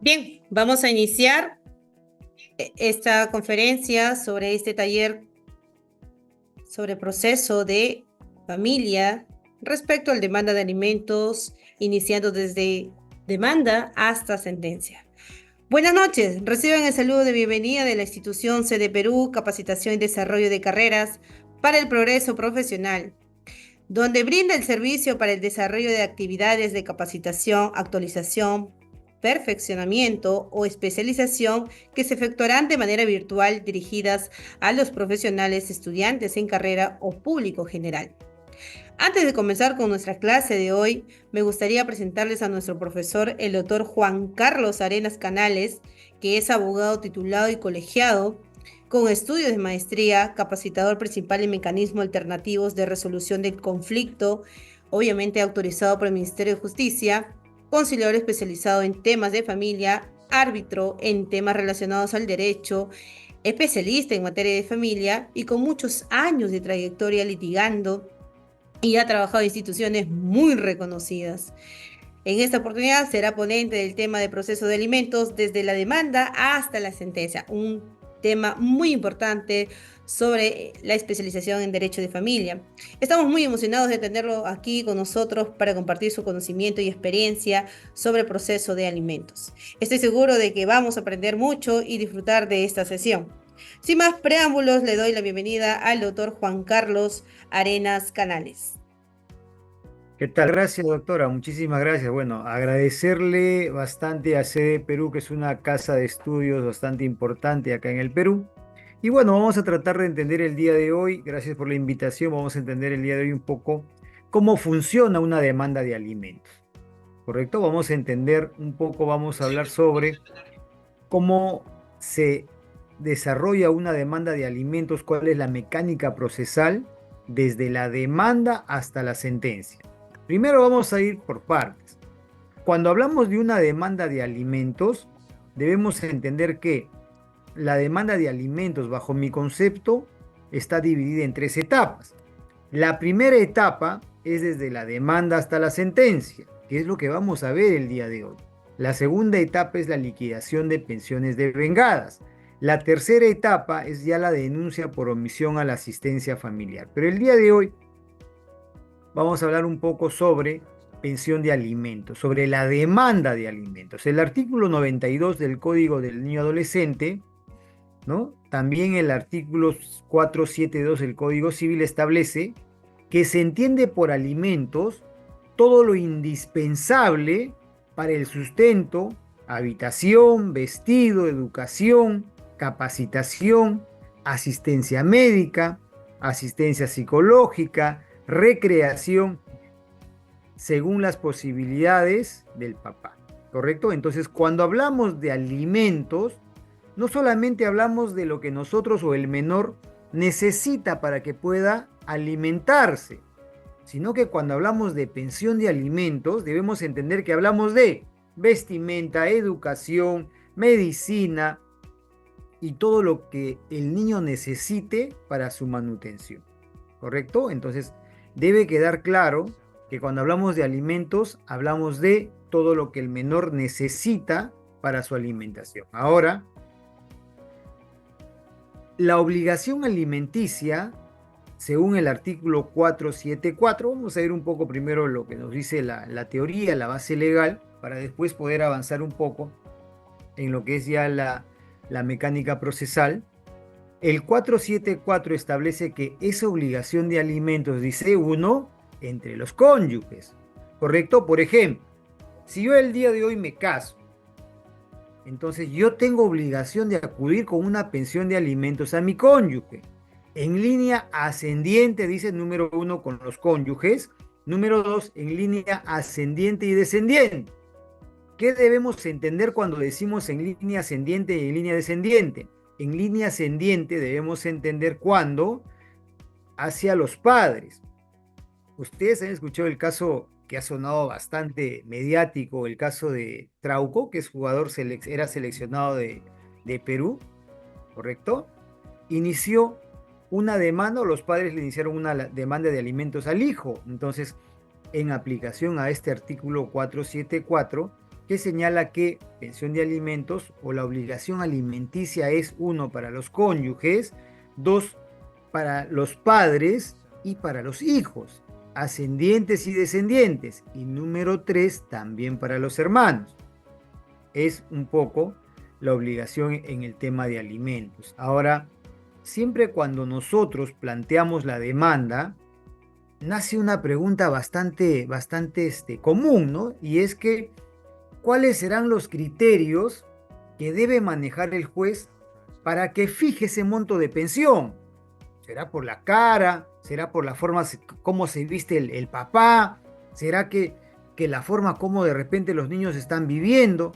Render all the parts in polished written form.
Bien, vamos a iniciar esta conferencia sobre este taller sobre proceso de familia respecto al demanda de alimentos, iniciando desde demanda hasta sentencia. Buenas noches, reciban el saludo de bienvenida de la institución Sede Perú, Capacitación y Desarrollo de Carreras para el Progreso Profesional, donde brinda el servicio para el desarrollo de actividades de capacitación, actualización, perfeccionamiento o especialización que se efectuarán de manera virtual dirigidas a los profesionales, estudiantes en carrera o público general. Antes de comenzar con nuestra clase de hoy, me gustaría presentarles a nuestro profesor, el doctor Juan Carlos Arenas Canales, que es abogado titulado y colegiado, con estudios de maestría, capacitador principal en mecanismos alternativos de resolución del conflicto, obviamente autorizado por el Ministerio de Justicia, conciliador especializado en temas de familia, árbitro en temas relacionados al derecho, especialista en materia de familia y con muchos años de trayectoria litigando y ha trabajado en instituciones muy reconocidas. En esta oportunidad será ponente del tema de proceso de alimentos desde la demanda hasta la sentencia, un tema muy importante sobre la especialización en derecho de familia. Estamos muy emocionados de tenerlo aquí con nosotros para compartir su conocimiento y experiencia sobre el proceso de alimentos. Estoy seguro de que vamos a aprender mucho y disfrutar de esta sesión. Sin más preámbulos, le doy la bienvenida al doctor Juan Carlos Arenas Canales. ¿Qué tal? Gracias, doctora. Muchísimas gracias. Bueno, agradecerle bastante a Sede Perú, que es una casa de estudios bastante importante acá en el Perú. Y bueno, vamos a tratar de entender el día de hoy, gracias por la invitación, vamos a entender el día de hoy un poco cómo funciona una demanda de alimentos, ¿correcto? Vamos a entender un poco, vamos a hablar sobre cómo se desarrolla una demanda de alimentos, cuál es la mecánica procesal desde la demanda hasta la sentencia. Primero vamos a ir por partes. Cuando hablamos de una demanda de alimentos, debemos entender que la demanda de alimentos, bajo mi concepto, está dividida en tres etapas. La primera etapa es desde la demanda hasta la sentencia, que es lo que vamos a ver el día de hoy. La segunda etapa es la liquidación de pensiones devengadas. La tercera etapa es ya la denuncia por omisión a la asistencia familiar. Pero el día de hoy vamos a hablar un poco sobre pensión de alimentos, sobre la demanda de alimentos. El artículo 92 del Código del Niño Adolescente, ¿no? También el artículo 472 del Código Civil establece que se entiende por alimentos todo lo indispensable para el sustento, habitación, vestido, educación, capacitación, asistencia médica, asistencia psicológica, recreación, según las posibilidades del papá, ¿correcto? Entonces, cuando hablamos de alimentos, no solamente hablamos de lo que nosotros o el menor necesita para que pueda alimentarse, sino que cuando hablamos de pensión de alimentos, debemos entender que hablamos de vestimenta, educación, medicina y todo lo que el niño necesite para su manutención, ¿correcto? Entonces, debe quedar claro que cuando hablamos de alimentos, hablamos de todo lo que el menor necesita para su alimentación. Ahora, la obligación alimenticia, según el artículo 474, vamos a ver un poco primero lo que nos dice la teoría, la base legal, para después poder avanzar un poco en lo que es ya la mecánica procesal. El 474 establece que esa obligación de alimentos, dice uno, entre los cónyuges, ¿correcto? Por ejemplo, si yo el día de hoy me caso, entonces yo tengo obligación de acudir con una pensión de alimentos a mi cónyuge. En línea ascendiente, dice número uno, con los cónyuges. Número dos, en línea ascendiente y descendiente. ¿Qué debemos entender cuando decimos en línea ascendiente y en línea descendiente? En línea ascendiente debemos entender cuando hacia los padres. Ustedes han escuchado el caso que ha sonado bastante mediático, el caso de Trauco, que es jugador, era seleccionado de Perú, ¿correcto? Inició una demanda, o los padres le iniciaron una demanda de alimentos al hijo. Entonces, en aplicación a este artículo 474, que señala que pensión de alimentos o la obligación alimenticia es uno para los cónyuges, dos para los padres y para los hijos, ascendientes y descendientes, y número tres también para los hermanos. Es un poco la obligación en el tema de alimentos. Ahora, siempre cuando nosotros planteamos la demanda, nace una pregunta bastante común, ¿no? Y es que, ¿cuáles serán los criterios que debe manejar el juez para que fije ese monto de pensión? ¿Será por la cara? ¿Será por la forma cómo se viste el papá? ¿Será que la forma como de repente los niños están viviendo?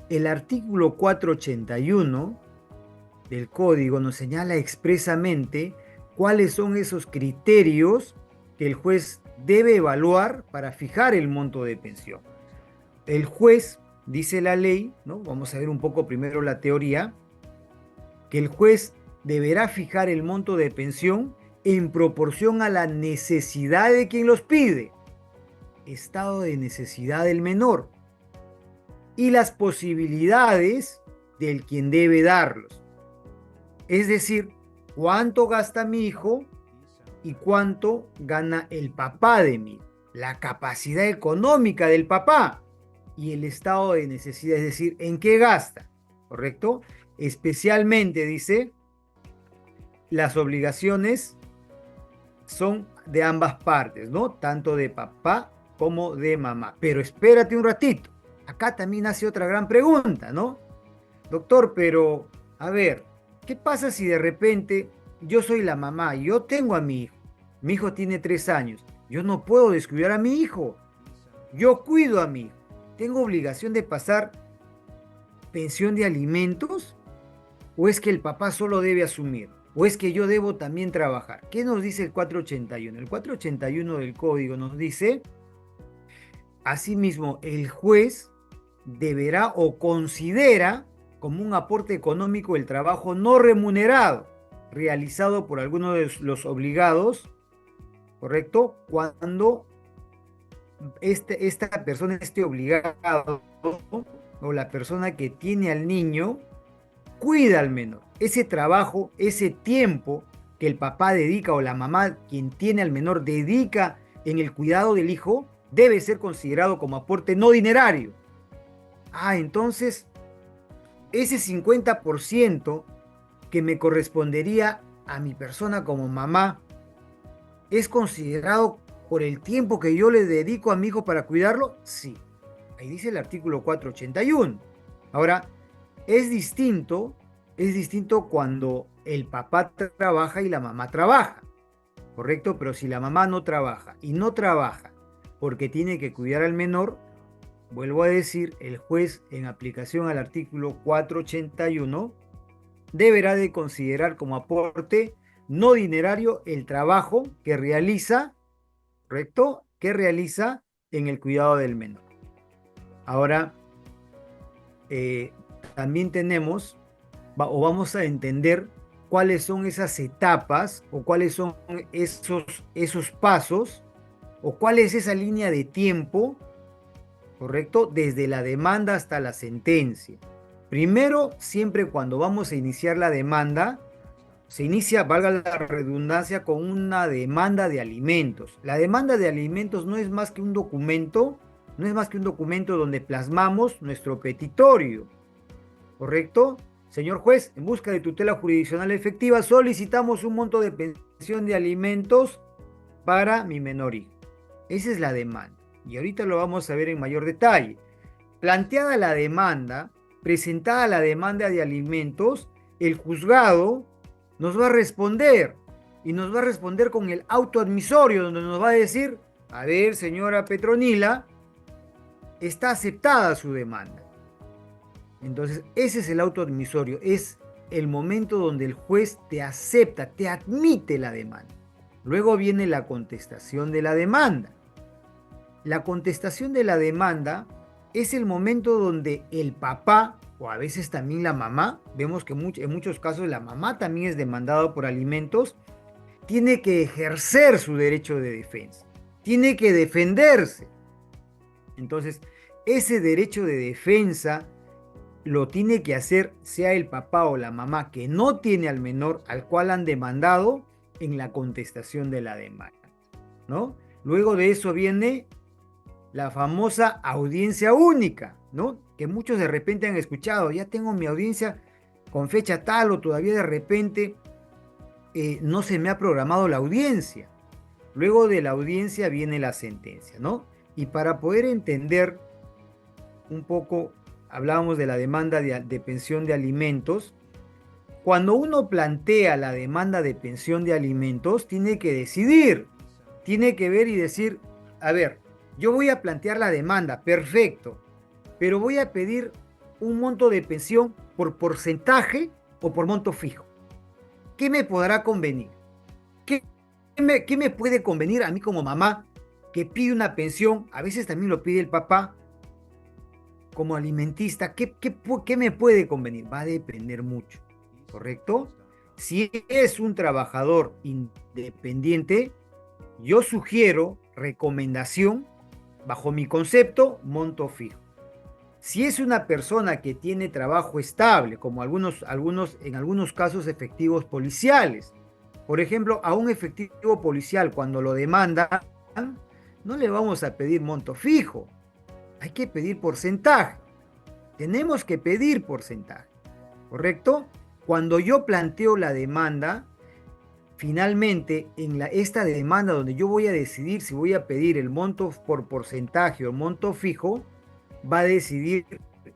El artículo 481 del código nos señala expresamente cuáles son esos criterios que el juez debe evaluar para fijar el monto de pensión. El juez, dice la ley, ¿no? Vamos a ver un poco primero la teoría, que el juez deberá fijar el monto de pensión en proporción a la necesidad de quien los pide, estado de necesidad del menor, y las posibilidades del quien debe darlos. Es decir, cuánto gasta mi hijo y cuánto gana el papá de mí, la capacidad económica del papá y el estado de necesidad, es decir, en qué gasta, ¿correcto? Especialmente, dice, las obligaciones son de ambas partes, ¿no? Tanto de papá como de mamá. Pero espérate un ratito, acá también hace otra gran pregunta, ¿no? Doctor, pero, a ver, ¿qué pasa si de repente yo soy la mamá, yo tengo a mi hijo tiene 3 años, yo no puedo descuidar a mi hijo, yo cuido a mi hijo, tengo obligación de pasar pensión de alimentos? ¿O es que el papá solo debe asumir? ¿O es que yo debo también trabajar? ¿Qué nos dice el 481? El 481 del código nos dice, asimismo, el juez deberá o considera como un aporte económico el trabajo no remunerado realizado por alguno de los obligados, ¿correcto? Cuando esta persona esté obligado o la persona que tiene al niño cuida al menor. Ese trabajo, ese tiempo que el papá dedica o la mamá quien tiene al menor dedica en el cuidado del hijo debe ser considerado como aporte no dinerario. Entonces ese 50% que me correspondería a mi persona como mamá es considerado por el tiempo que yo le dedico a mi hijo para cuidarlo. Sí, ahí dice el artículo 481. Ahora, es distinto cuando el papá trabaja y la mamá trabaja, ¿correcto? Pero si la mamá no trabaja y no trabaja porque tiene que cuidar al menor, vuelvo a decir, el juez en aplicación al artículo 481 deberá de considerar como aporte no dinerario el trabajo que realiza, ¿correcto? Que realiza en el cuidado del menor. Ahora, también tenemos, o vamos a entender cuáles son esas etapas o cuáles son esos pasos o cuál es esa línea de tiempo, ¿correcto? Desde la demanda hasta la sentencia. Primero, siempre cuando vamos a iniciar la demanda, se inicia, valga la redundancia, con una demanda de alimentos. La demanda de alimentos no es más que un documento, donde plasmamos nuestro petitorio, ¿correcto? Señor juez, en busca de tutela jurisdiccional efectiva, solicitamos un monto de pensión de alimentos para mi menor hijo. Esa es la demanda. Y ahorita lo vamos a ver en mayor detalle. Planteada la demanda, presentada la demanda de alimentos, el juzgado nos va a responder, y nos va a responder con el auto admisorio, donde nos va a decir, a ver, señora Petronila, está aceptada su demanda. Entonces, ese es el auto admisorio, es el momento donde el juez te acepta, te admite la demanda. Luego viene la contestación de la demanda. La contestación de la demanda es el momento donde el papá, o a veces también la mamá, vemos que en muchos casos la mamá también es demandada por alimentos, tiene que ejercer su derecho de defensa, tiene que defenderse. Entonces, ese derecho de defensa lo tiene que hacer sea el papá o la mamá que no tiene al menor al cual han demandado en la contestación de la demanda, ¿no? Luego de eso viene la famosa audiencia única, ¿no? Que muchos de repente han escuchado, ya tengo mi audiencia con fecha tal o todavía de repente no se me ha programado la audiencia. Luego de la audiencia viene la sentencia, ¿no? Y para poder entender un poco, hablábamos de la demanda de pensión de alimentos. Cuando uno plantea la demanda de pensión de alimentos, tiene que decidir, tiene que ver y decir, a ver, yo voy a plantear la demanda, perfecto, pero voy a pedir un monto de pensión por porcentaje o por monto fijo. ¿Qué me podrá convenir? ¿Qué, qué me puede convenir a mí como mamá que pide una pensión? A veces también lo pide el papá como alimentista. ¿Qué me puede convenir? Va a depender mucho, ¿correcto? Si es un trabajador independiente, yo sugiero recomendación, bajo mi concepto, monto fijo. Si es una persona que tiene trabajo estable, como en algunos casos efectivos policiales, por ejemplo, a un efectivo policial cuando lo demandan, no le vamos a pedir monto fijo, hay que pedir porcentaje. Tenemos que pedir porcentaje, ¿correcto? Cuando yo planteo la demanda, finalmente, esta demanda donde yo voy a decidir si voy a pedir el monto por porcentaje o el monto fijo, va a decidir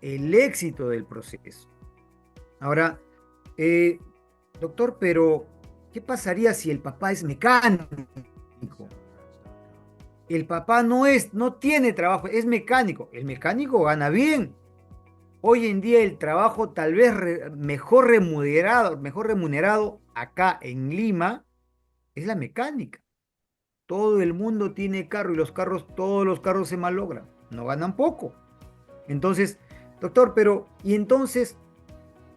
el éxito del proceso. Ahora, doctor, pero ¿qué pasaría si el papá es mecánico? El papá no tiene trabajo, es mecánico. El mecánico gana bien. Hoy en día el trabajo tal vez mejor remunerado acá en Lima es la mecánica. Todo el mundo tiene carro y todos los carros se malogran, no ganan poco. Entonces, doctor, y entonces,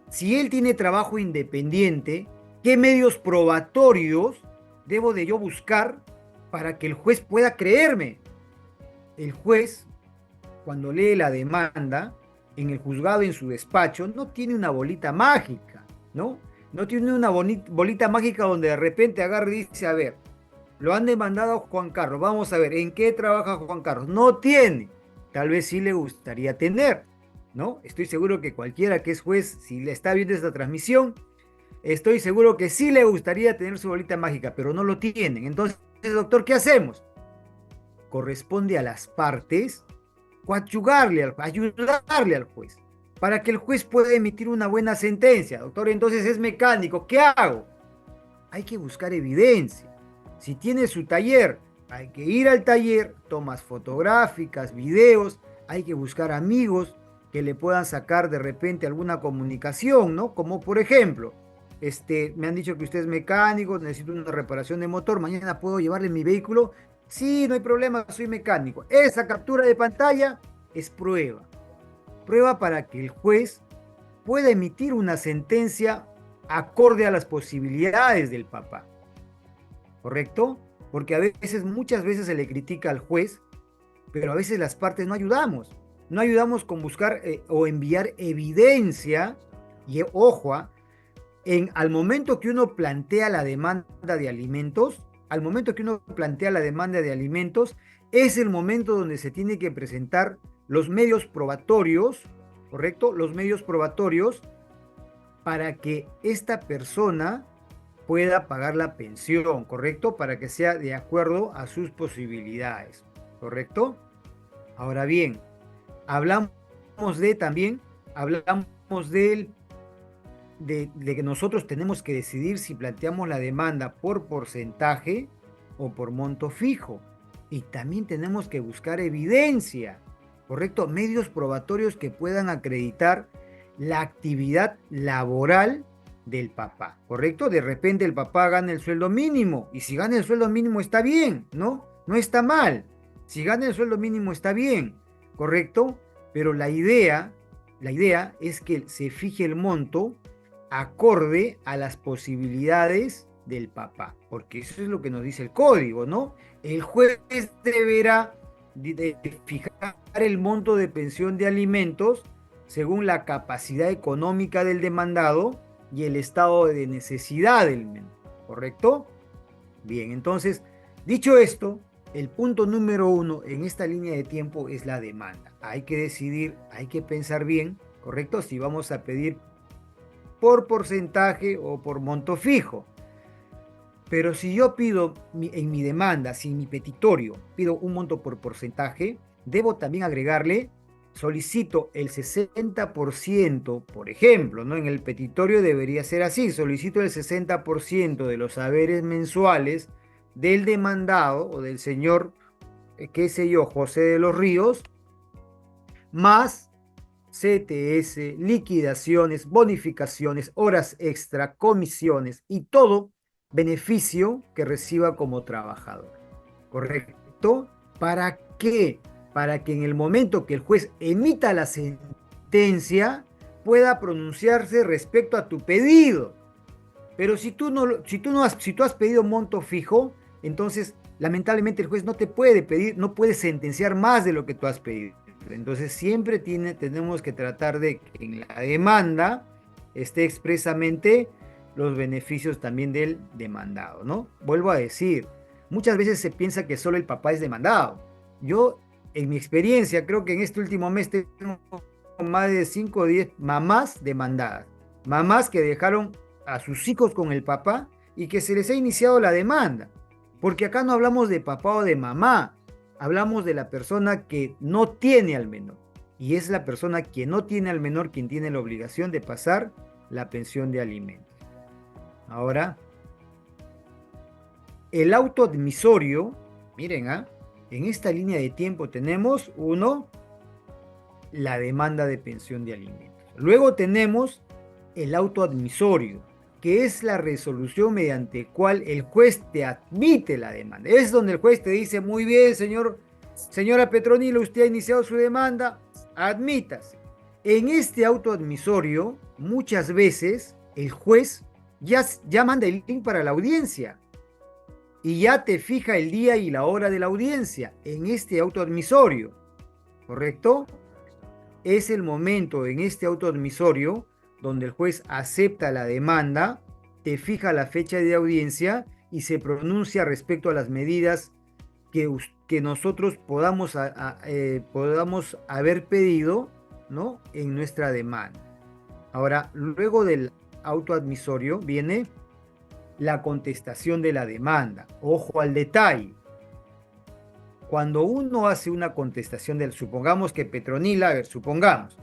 si él tiene trabajo independiente, ¿qué medios probatorios debo de yo buscar para que el juez pueda creerme? El juez, cuando lee la demanda, en el juzgado, en su despacho, no tiene una bolita mágica, ¿no? No tiene una bolita mágica donde de repente agarra y dice, a ver, lo han demandado a Juan Carlos, vamos a ver, ¿en qué trabaja Juan Carlos? No tiene, tal vez sí le gustaría tener, ¿no? Estoy seguro que cualquiera que es juez, si le está viendo esta transmisión, estoy seguro que sí le gustaría tener su bolita mágica, pero no lo tienen. Entonces, doctor, ¿qué hacemos? Corresponde a las partes ayudarle al juez, para que el juez pueda emitir una buena sentencia. Doctor, entonces es mecánico, ¿qué hago? Hay que buscar evidencia. Si tiene su taller, hay que ir al taller, tomas fotográficas, videos, hay que buscar amigos que le puedan sacar de repente alguna comunicación, ¿no? Como por ejemplo, me han dicho que usted es mecánico, necesito una reparación de motor, mañana puedo llevarle mi vehículo. Sí, no hay problema, soy mecánico. Esa captura de pantalla es prueba. Prueba para que el juez pueda emitir una sentencia acorde a las posibilidades del papá. ¿Correcto? Porque muchas veces se le critica al juez, pero a veces las partes no ayudamos. No ayudamos con buscar o enviar evidencia. Y ojo, al momento que uno plantea la demanda de alimentos, es el momento donde se tiene que presentar los medios probatorios, ¿correcto? Los medios probatorios para que esta persona pueda pagar la pensión, ¿correcto? Para que sea de acuerdo a sus posibilidades, ¿correcto? Ahora bien, hablamos de que nosotros tenemos que decidir si planteamos la demanda por porcentaje o por monto fijo. Y también tenemos que buscar evidencia, ¿correcto? Medios probatorios que puedan acreditar la actividad laboral del papá, ¿correcto? De repente el papá gana el sueldo mínimo, y si gana el sueldo mínimo está bien, ¿no? No está mal. Si gana el sueldo mínimo está bien, ¿correcto? Pero la idea es que se fije el monto acorde a las posibilidades del papá, porque eso es lo que nos dice el código, ¿no? El juez deberá de fijar el monto de pensión de alimentos según la capacidad económica del demandado y el estado de necesidad del menor, ¿correcto? Bien, entonces, dicho esto, el punto número uno en esta línea de tiempo es la demanda. Hay que decidir, hay que pensar bien, ¿correcto? Si vamos a pedir por porcentaje o por monto fijo. Pero si yo pido en mi demanda, si en mi petitorio pido un monto por porcentaje, debo también agregarle, solicito el 60%, por ejemplo, ¿no? En el petitorio debería ser así, solicito el 60% de los saberes mensuales del demandado o del señor, qué sé yo, José de los Ríos, más CTS, liquidaciones, bonificaciones, horas extra, comisiones y todo beneficio que reciba como trabajador. ¿Correcto? ¿Para qué? Para que en el momento que el juez emita la sentencia pueda pronunciarse respecto a tu pedido. Pero si tú has pedido monto fijo, entonces lamentablemente el juez no te puede pedir, no puede sentenciar más de lo que tú has pedido. Entonces siempre tenemos que tratar de que en la demanda esté expresamente los beneficios también del demandado, ¿no? Vuelvo a decir, muchas veces se piensa que solo el papá es demandado. Yo, en mi experiencia, creo que en este último mes tengo más de 5 o 10 mamás demandadas. Mamás que dejaron a sus hijos con el papá y que se les ha iniciado la demanda. Porque acá no hablamos de papá o de mamá, hablamos de la persona que no tiene al menor. Y es la persona que no tiene al menor quien tiene la obligación de pasar la pensión de alimentos. Ahora, el auto admisorio, miren, en esta línea de tiempo tenemos uno, la demanda de pensión de alimentos. Luego tenemos el auto admisorio, que es la resolución mediante cual el juez te admite la demanda. Es donde el juez te dice, muy bien, señora Petronila, usted ha iniciado su demanda, admítase. En este auto admisorio, muchas veces el juez ya manda el link para la audiencia y ya te fija el día y la hora de la audiencia en este auto admisorio, ¿correcto? Es el momento en este auto admisorio donde el juez acepta la demanda, te fija la fecha de audiencia y se pronuncia respecto a las medidas que nosotros podamos haber pedido, ¿no? En nuestra demanda. Ahora, luego del auto admisorio viene la contestación de la demanda. Ojo al detalle. Cuando uno hace una contestación supongamos que Petronila, a ver, supongamos,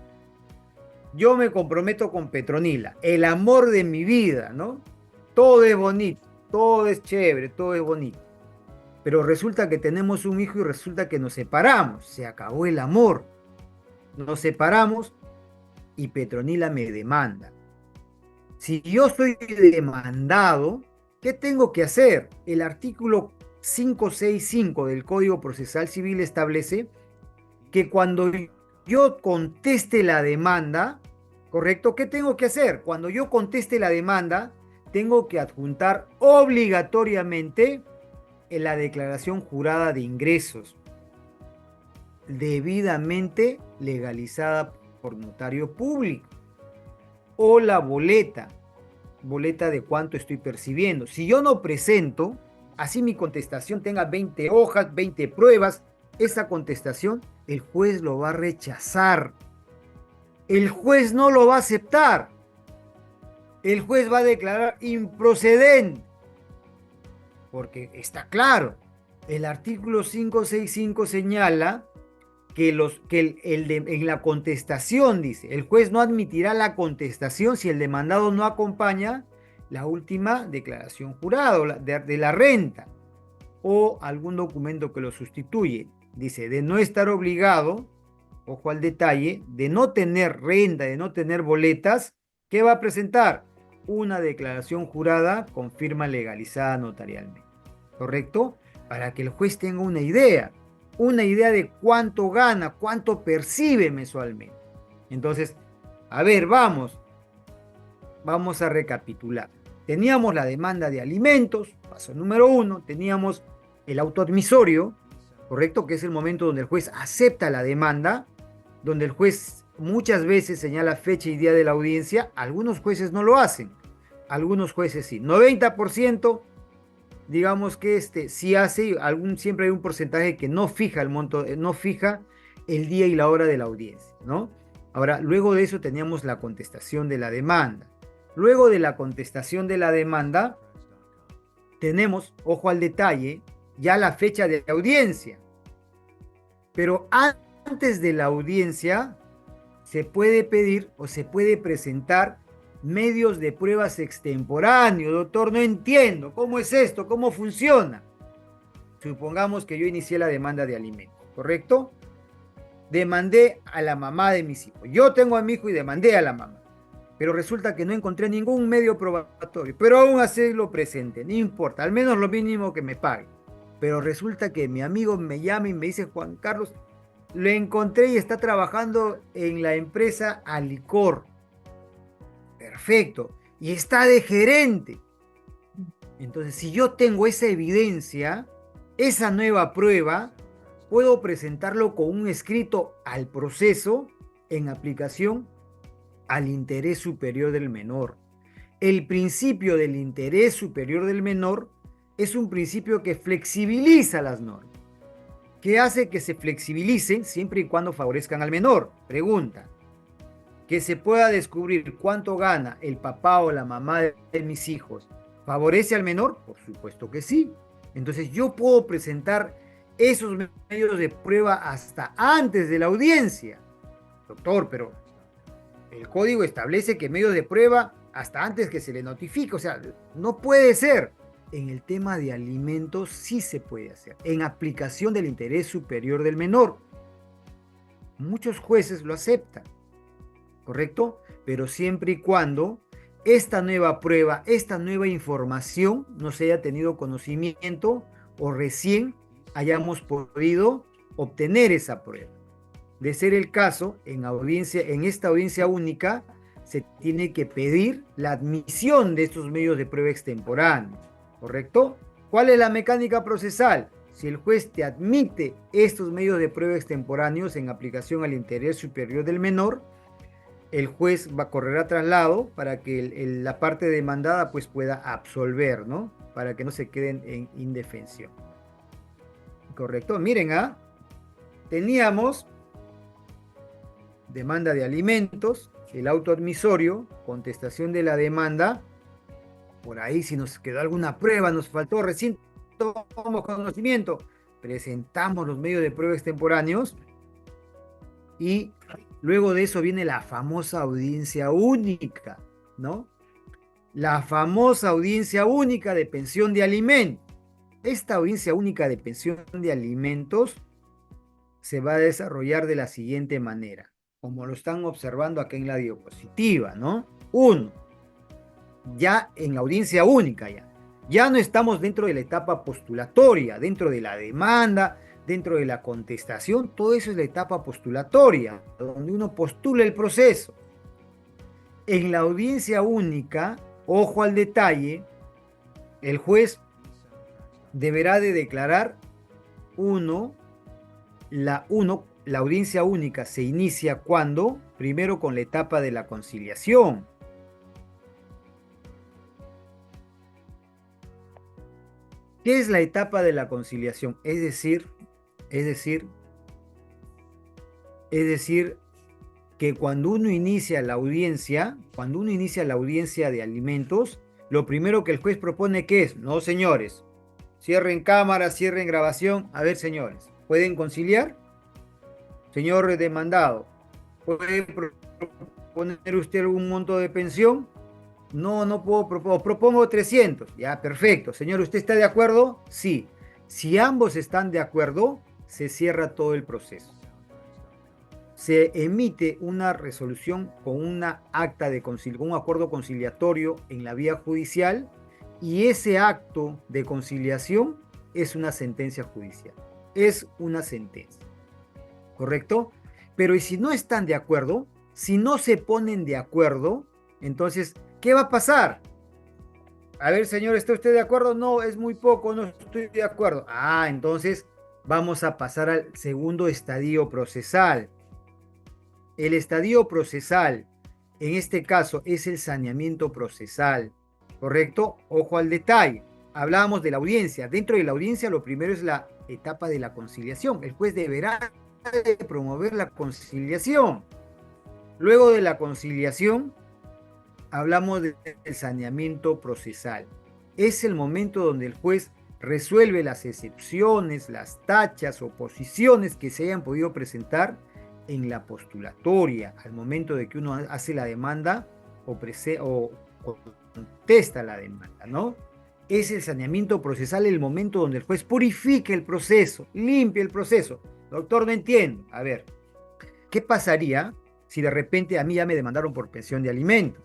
yo me comprometo con Petronila, el amor de mi vida, ¿no? Todo es bonito, todo es chévere, todo es bonito. Pero resulta que tenemos un hijo y resulta que nos separamos, se acabó el amor. Nos separamos y Petronila me demanda. Si yo soy demandado, ¿qué tengo que hacer? El artículo 565 del Código Procesal Civil establece que cuando yo conteste la demanda, ¿correcto? ¿Qué tengo que hacer? Cuando yo conteste la demanda, tengo que adjuntar obligatoriamente en la declaración jurada de ingresos, debidamente legalizada por notario público, o la boleta de cuánto estoy percibiendo. Si yo no presento, así mi contestación tenga 20 hojas, 20 pruebas, esa contestación el juez lo va a rechazar. El juez no lo va a aceptar. El juez va a declarar improcedente. Porque está claro, el artículo 565 señala que, en la contestación, dice, el juez no admitirá la contestación si el demandado no acompaña la última declaración jurada de la renta o algún documento que lo sustituye. Dice, de no estar obligado, ojo al detalle, de no tener renta, de no tener boletas, ¿qué va a presentar? Una declaración jurada con firma legalizada notarialmente. ¿Correcto? Para que el juez tenga una idea de cuánto gana, cuánto percibe mensualmente. Entonces, a ver, vamos a recapitular. Teníamos la demanda de alimentos, paso número 1, teníamos el auto admisorio, ¿correcto? Que es el momento donde el juez acepta la demanda, donde el juez muchas veces señala fecha y día de la audiencia. Algunos jueces no lo hacen, algunos jueces sí. 90%, digamos que sí hace, siempre hay un porcentaje que no fija el monto, no fija el día y la hora de la audiencia, ¿no? Ahora, luego de eso teníamos la contestación de la demanda. Luego de la contestación de la demanda, tenemos, ojo al detalle, ya la fecha de audiencia. Pero antes de la audiencia, se puede pedir o se puede presentar medios de pruebas extemporáneos. Doctor, no entiendo. ¿Cómo es esto? ¿Cómo funciona? Supongamos que yo inicié la demanda de alimentos, ¿correcto? Demandé a la mamá de mis hijos. Yo tengo a mi hijo y demandé a la mamá. Pero resulta que no encontré ningún medio probatorio. Pero aún así lo presente. No importa, al menos lo mínimo que me pague. Pero resulta que mi amigo me llama y me dice: Juan Carlos, lo encontré y está trabajando en la empresa Alicor. Perfecto. Y está de gerente. Entonces, si yo tengo esa evidencia, esa nueva prueba, puedo presentarlo con un escrito al proceso en aplicación al interés superior del menor. El principio del interés superior del menor es un principio que flexibiliza las normas, que hace que se flexibilicen siempre y cuando favorezcan al menor. Pregunta: ¿que se pueda descubrir cuánto gana el papá o la mamá de mis hijos favorece al menor? Por supuesto que sí. Entonces yo puedo presentar esos medios de prueba hasta antes de la audiencia. Doctor, pero el código establece que medios de prueba hasta antes que se le notifique. O sea, no puede ser. En el tema de alimentos sí se puede hacer, en aplicación del interés superior del menor. Muchos jueces lo aceptan, ¿correcto? Pero siempre y cuando esta nueva prueba, esta nueva información no se haya tenido conocimiento o recién hayamos podido obtener esa prueba. De ser el caso, en esta audiencia única se tiene que pedir la admisión de estos medios de prueba extemporáneos, ¿correcto? ¿Cuál es la mecánica procesal? Si el juez te admite estos medios de prueba extemporáneos en aplicación al interés superior del menor, el juez va a correr a traslado para que la parte demandada pues pueda absolver, ¿no? Para que no se queden en indefensión. ¿Correcto? Miren, teníamos demanda de alimentos, el auto admisorio, contestación de la demanda. Por ahí, si nos quedó alguna prueba, nos faltó, recién tomamos conocimiento, presentamos los medios de prueba extemporáneos y luego de eso viene la famosa audiencia única, ¿no? La famosa audiencia única de pensión de alimentos. Esta audiencia única de pensión de alimentos se va a desarrollar de la siguiente manera, como lo están observando acá en la diapositiva, ¿no? Uno, ya en la audiencia única ya no estamos dentro de la etapa postulatoria, dentro de la demanda, dentro de la contestación. Todo eso es la etapa postulatoria, donde uno postula el proceso. En la audiencia única, ojo al detalle, el juez deberá de declarar la audiencia única se inicia cuando, primero con la etapa de la conciliación. ¿Qué es la etapa de la conciliación? Es decir, que cuando uno inicia la audiencia de alimentos, lo primero que el juez propone, ¿qué es? No, señores, cierren cámara, cierren grabación. A ver, señores, ¿pueden conciliar? Señor demandado, ¿puede proponer usted algún monto de pensión? No, no puedo proponer, propongo 300. Ya, perfecto. Señor, ¿usted está de acuerdo? Sí. Si ambos están de acuerdo, se cierra todo el proceso. Se emite una resolución con una acta con un acuerdo conciliatorio en la vía judicial, y ese acto de conciliación es una sentencia judicial. Es una sentencia. ¿Correcto? Pero ¿y si no están de acuerdo? Si no se ponen de acuerdo, entonces, ¿qué va a pasar? A ver, señor, ¿está usted de acuerdo? No, es muy poco, no estoy de acuerdo. Entonces vamos a pasar al segundo estadio procesal. El estadio procesal, en este caso, es el saneamiento procesal, ¿correcto? Ojo al detalle. Hablábamos de la audiencia. Dentro de la audiencia, lo primero es la etapa de la conciliación. El juez deberá de promover la conciliación. Luego de la conciliación, hablamos del saneamiento procesal. Es el momento donde el juez resuelve las excepciones, las tachas, oposiciones que se hayan podido presentar en la postulatoria, al momento de que uno hace la demanda o contesta la demanda, ¿no? Es el saneamiento procesal el momento donde el juez purifica el proceso, limpia el proceso. Doctor, no entiendo. A ver, ¿qué pasaría si de repente a mí ya me demandaron por pensión de alimentos?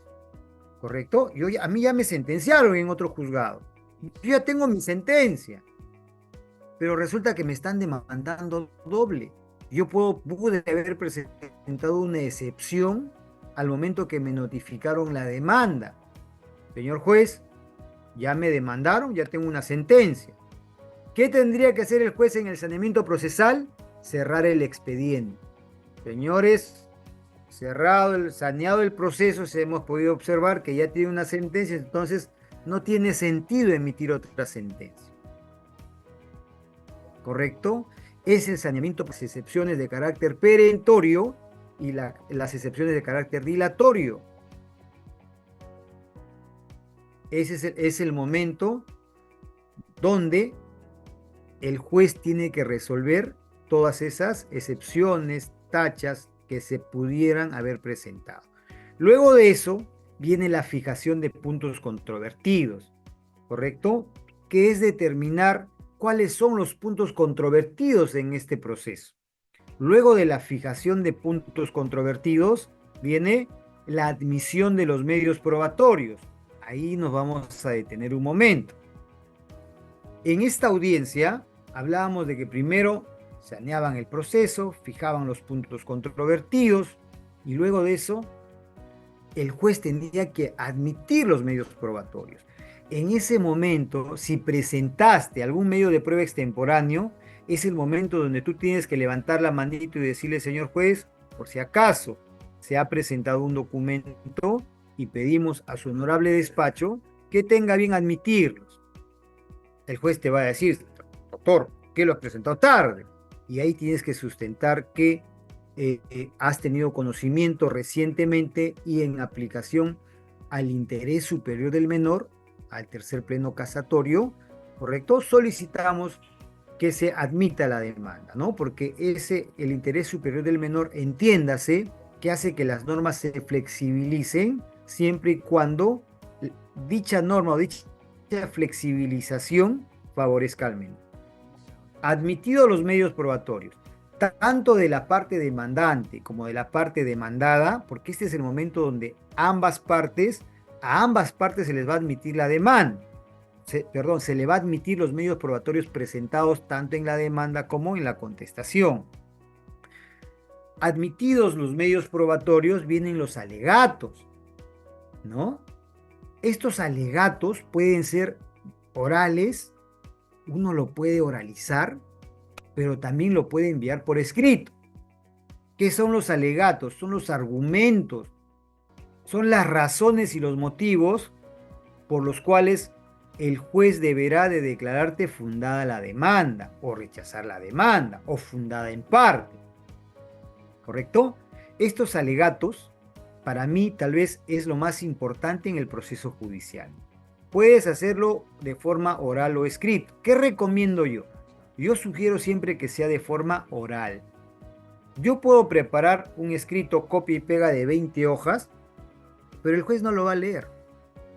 ¿Correcto? A mí ya me sentenciaron en otro juzgado. Yo ya tengo mi sentencia, pero resulta que me están demandando doble. Pude haber presentado una excepción al momento que me notificaron la demanda. Señor juez, ya me demandaron, ya tengo una sentencia. ¿Qué tendría que hacer el juez en el saneamiento procesal? Cerrar el expediente. Señores, saneado el proceso, hemos podido observar que ya tiene una sentencia, entonces no tiene sentido emitir otra sentencia. ¿Correcto? Es el saneamiento por excepciones de carácter perentorio y las excepciones de carácter dilatorio. Ese es el momento donde el juez tiene que resolver todas esas excepciones, tachas que se pudieran haber presentado. Luego de eso viene la fijación de puntos controvertidos, ¿correcto? Que es determinar cuáles son los puntos controvertidos en este proceso. Luego de la fijación de puntos controvertidos viene la admisión de los medios probatorios. Ahí nos vamos a detener un momento. En esta audiencia hablábamos de que primero saneaban el proceso, fijaban los puntos controvertidos y luego de eso el juez tenía que admitir los medios probatorios. En ese momento, si presentaste algún medio de prueba extemporáneo, es el momento donde tú tienes que levantar la manito y decirle, señor juez, por si acaso se ha presentado un documento y pedimos a su honorable despacho que tenga bien admitirlos. El juez te va a decir, doctor, ¿qué lo has presentado tarde? Y ahí tienes que sustentar que has tenido conocimiento recientemente y en aplicación al interés superior del menor, al tercer pleno casatorio, ¿correcto? Solicitamos que se admita la demanda, ¿no? Porque el interés superior del menor, entiéndase, que hace que las normas se flexibilicen siempre y cuando dicha norma o dicha flexibilización favorezca al menor. Admitidos los medios probatorios, tanto de la parte demandante como de la parte demandada, porque este es el momento donde a ambas partes se les va a admitir la demanda. Se le va a admitir los medios probatorios presentados tanto en la demanda como en la contestación. Admitidos los medios probatorios vienen los alegatos, ¿no? Estos alegatos pueden ser orales, uno lo puede oralizar, pero también lo puede enviar por escrito. ¿Qué son los alegatos? Son los argumentos, son las razones y los motivos por los cuales el juez deberá de declararte fundada la demanda o rechazar la demanda o fundada en parte. ¿Correcto? Estos alegatos, para mí, tal vez es lo más importante en el proceso judicial. Puedes hacerlo de forma oral o escrito. ¿Qué recomiendo yo? Yo sugiero siempre que sea de forma oral. Yo puedo preparar un escrito copia y pega de 20 hojas, pero el juez no lo va a leer.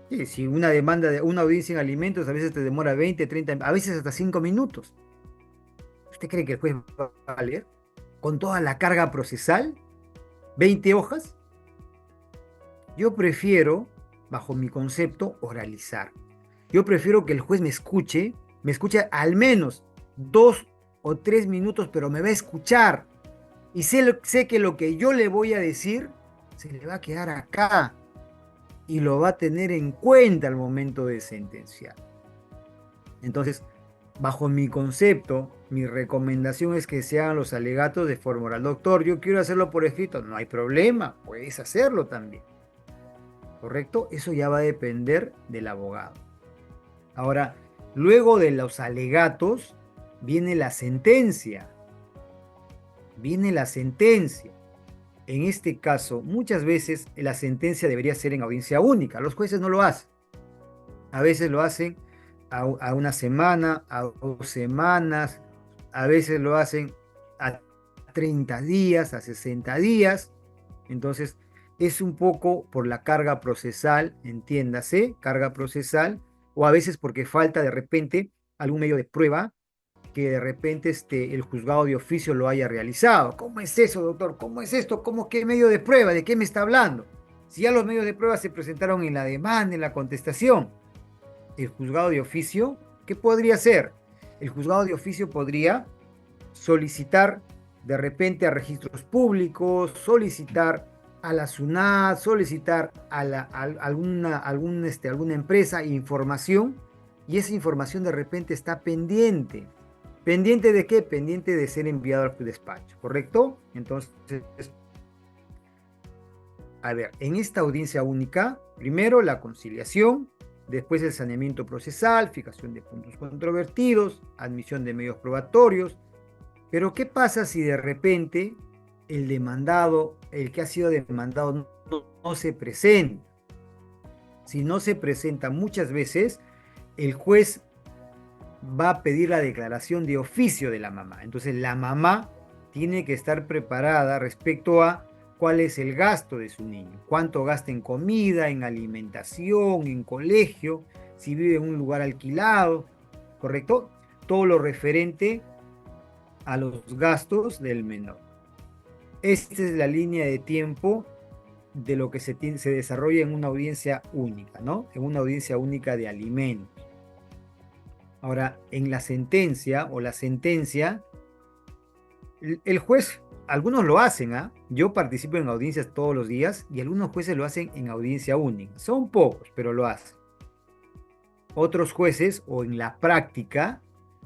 Sí, si una demanda de una audiencia en alimentos a veces te demora 20, 30, a veces hasta 5 minutos. ¿Usted cree que el juez va a leer? ¿Con toda la carga procesal? ¿20 hojas? Yo prefiero, bajo mi concepto, oralizar. Yo prefiero que el juez me escuche al menos 2 o 3 minutos, pero me va a escuchar. Y sé que lo que yo le voy a decir se le va a quedar acá y lo va a tener en cuenta al momento de sentenciar. Entonces, bajo mi concepto, mi recomendación es que se hagan los alegatos de forma oral. Doctor, yo quiero hacerlo por escrito. No hay problema, puedes hacerlo también. ¿Correcto? Eso ya va a depender del abogado. Ahora, luego de los alegatos, viene la sentencia. Viene la sentencia. En este caso, muchas veces la sentencia debería ser en audiencia única. Los jueces no lo hacen. A veces lo hacen a una semana, a 2 semanas, a veces lo hacen a 30 días, a 60 días. Entonces, es un poco por la carga procesal, entiéndase, carga procesal, o a veces porque falta de repente algún medio de prueba que de repente el juzgado de oficio lo haya realizado. ¿Cómo es eso, doctor? ¿Cómo es esto? ¿Cómo qué medio de prueba? ¿De qué me está hablando? Si ya los medios de prueba se presentaron en la demanda, en la contestación, el juzgado de oficio, ¿qué podría hacer? El juzgado de oficio podría solicitar de repente a registros públicos, solicitar a la SUNAT, solicitar a alguna empresa información, y esa información de repente está pendiente. ¿Pendiente de qué? Pendiente de ser enviado al despacho, ¿correcto? Entonces, a ver, en esta audiencia única, primero la conciliación, después el saneamiento procesal, fijación de puntos controvertidos, admisión de medios probatorios. Pero ¿qué pasa si de repente el demandado, el que ha sido demandado, no se presenta? Si no se presenta muchas veces, el juez va a pedir la declaración de oficio de la mamá. Entonces la mamá tiene que estar preparada respecto a cuál es el gasto de su niño, cuánto gasta en comida, en alimentación, en colegio, si vive en un lugar alquilado, ¿correcto? Todo lo referente a los gastos del menor. Esta es la línea de tiempo de lo que se desarrolla en una audiencia única, ¿no? En una audiencia única de alimentos. Ahora, en la sentencia o la sentencia, el juez, algunos lo hacen, ¿ah? Yo participo en audiencias todos los días y algunos jueces lo hacen en audiencia única. Son pocos, pero lo hacen. Otros jueces, o en la práctica,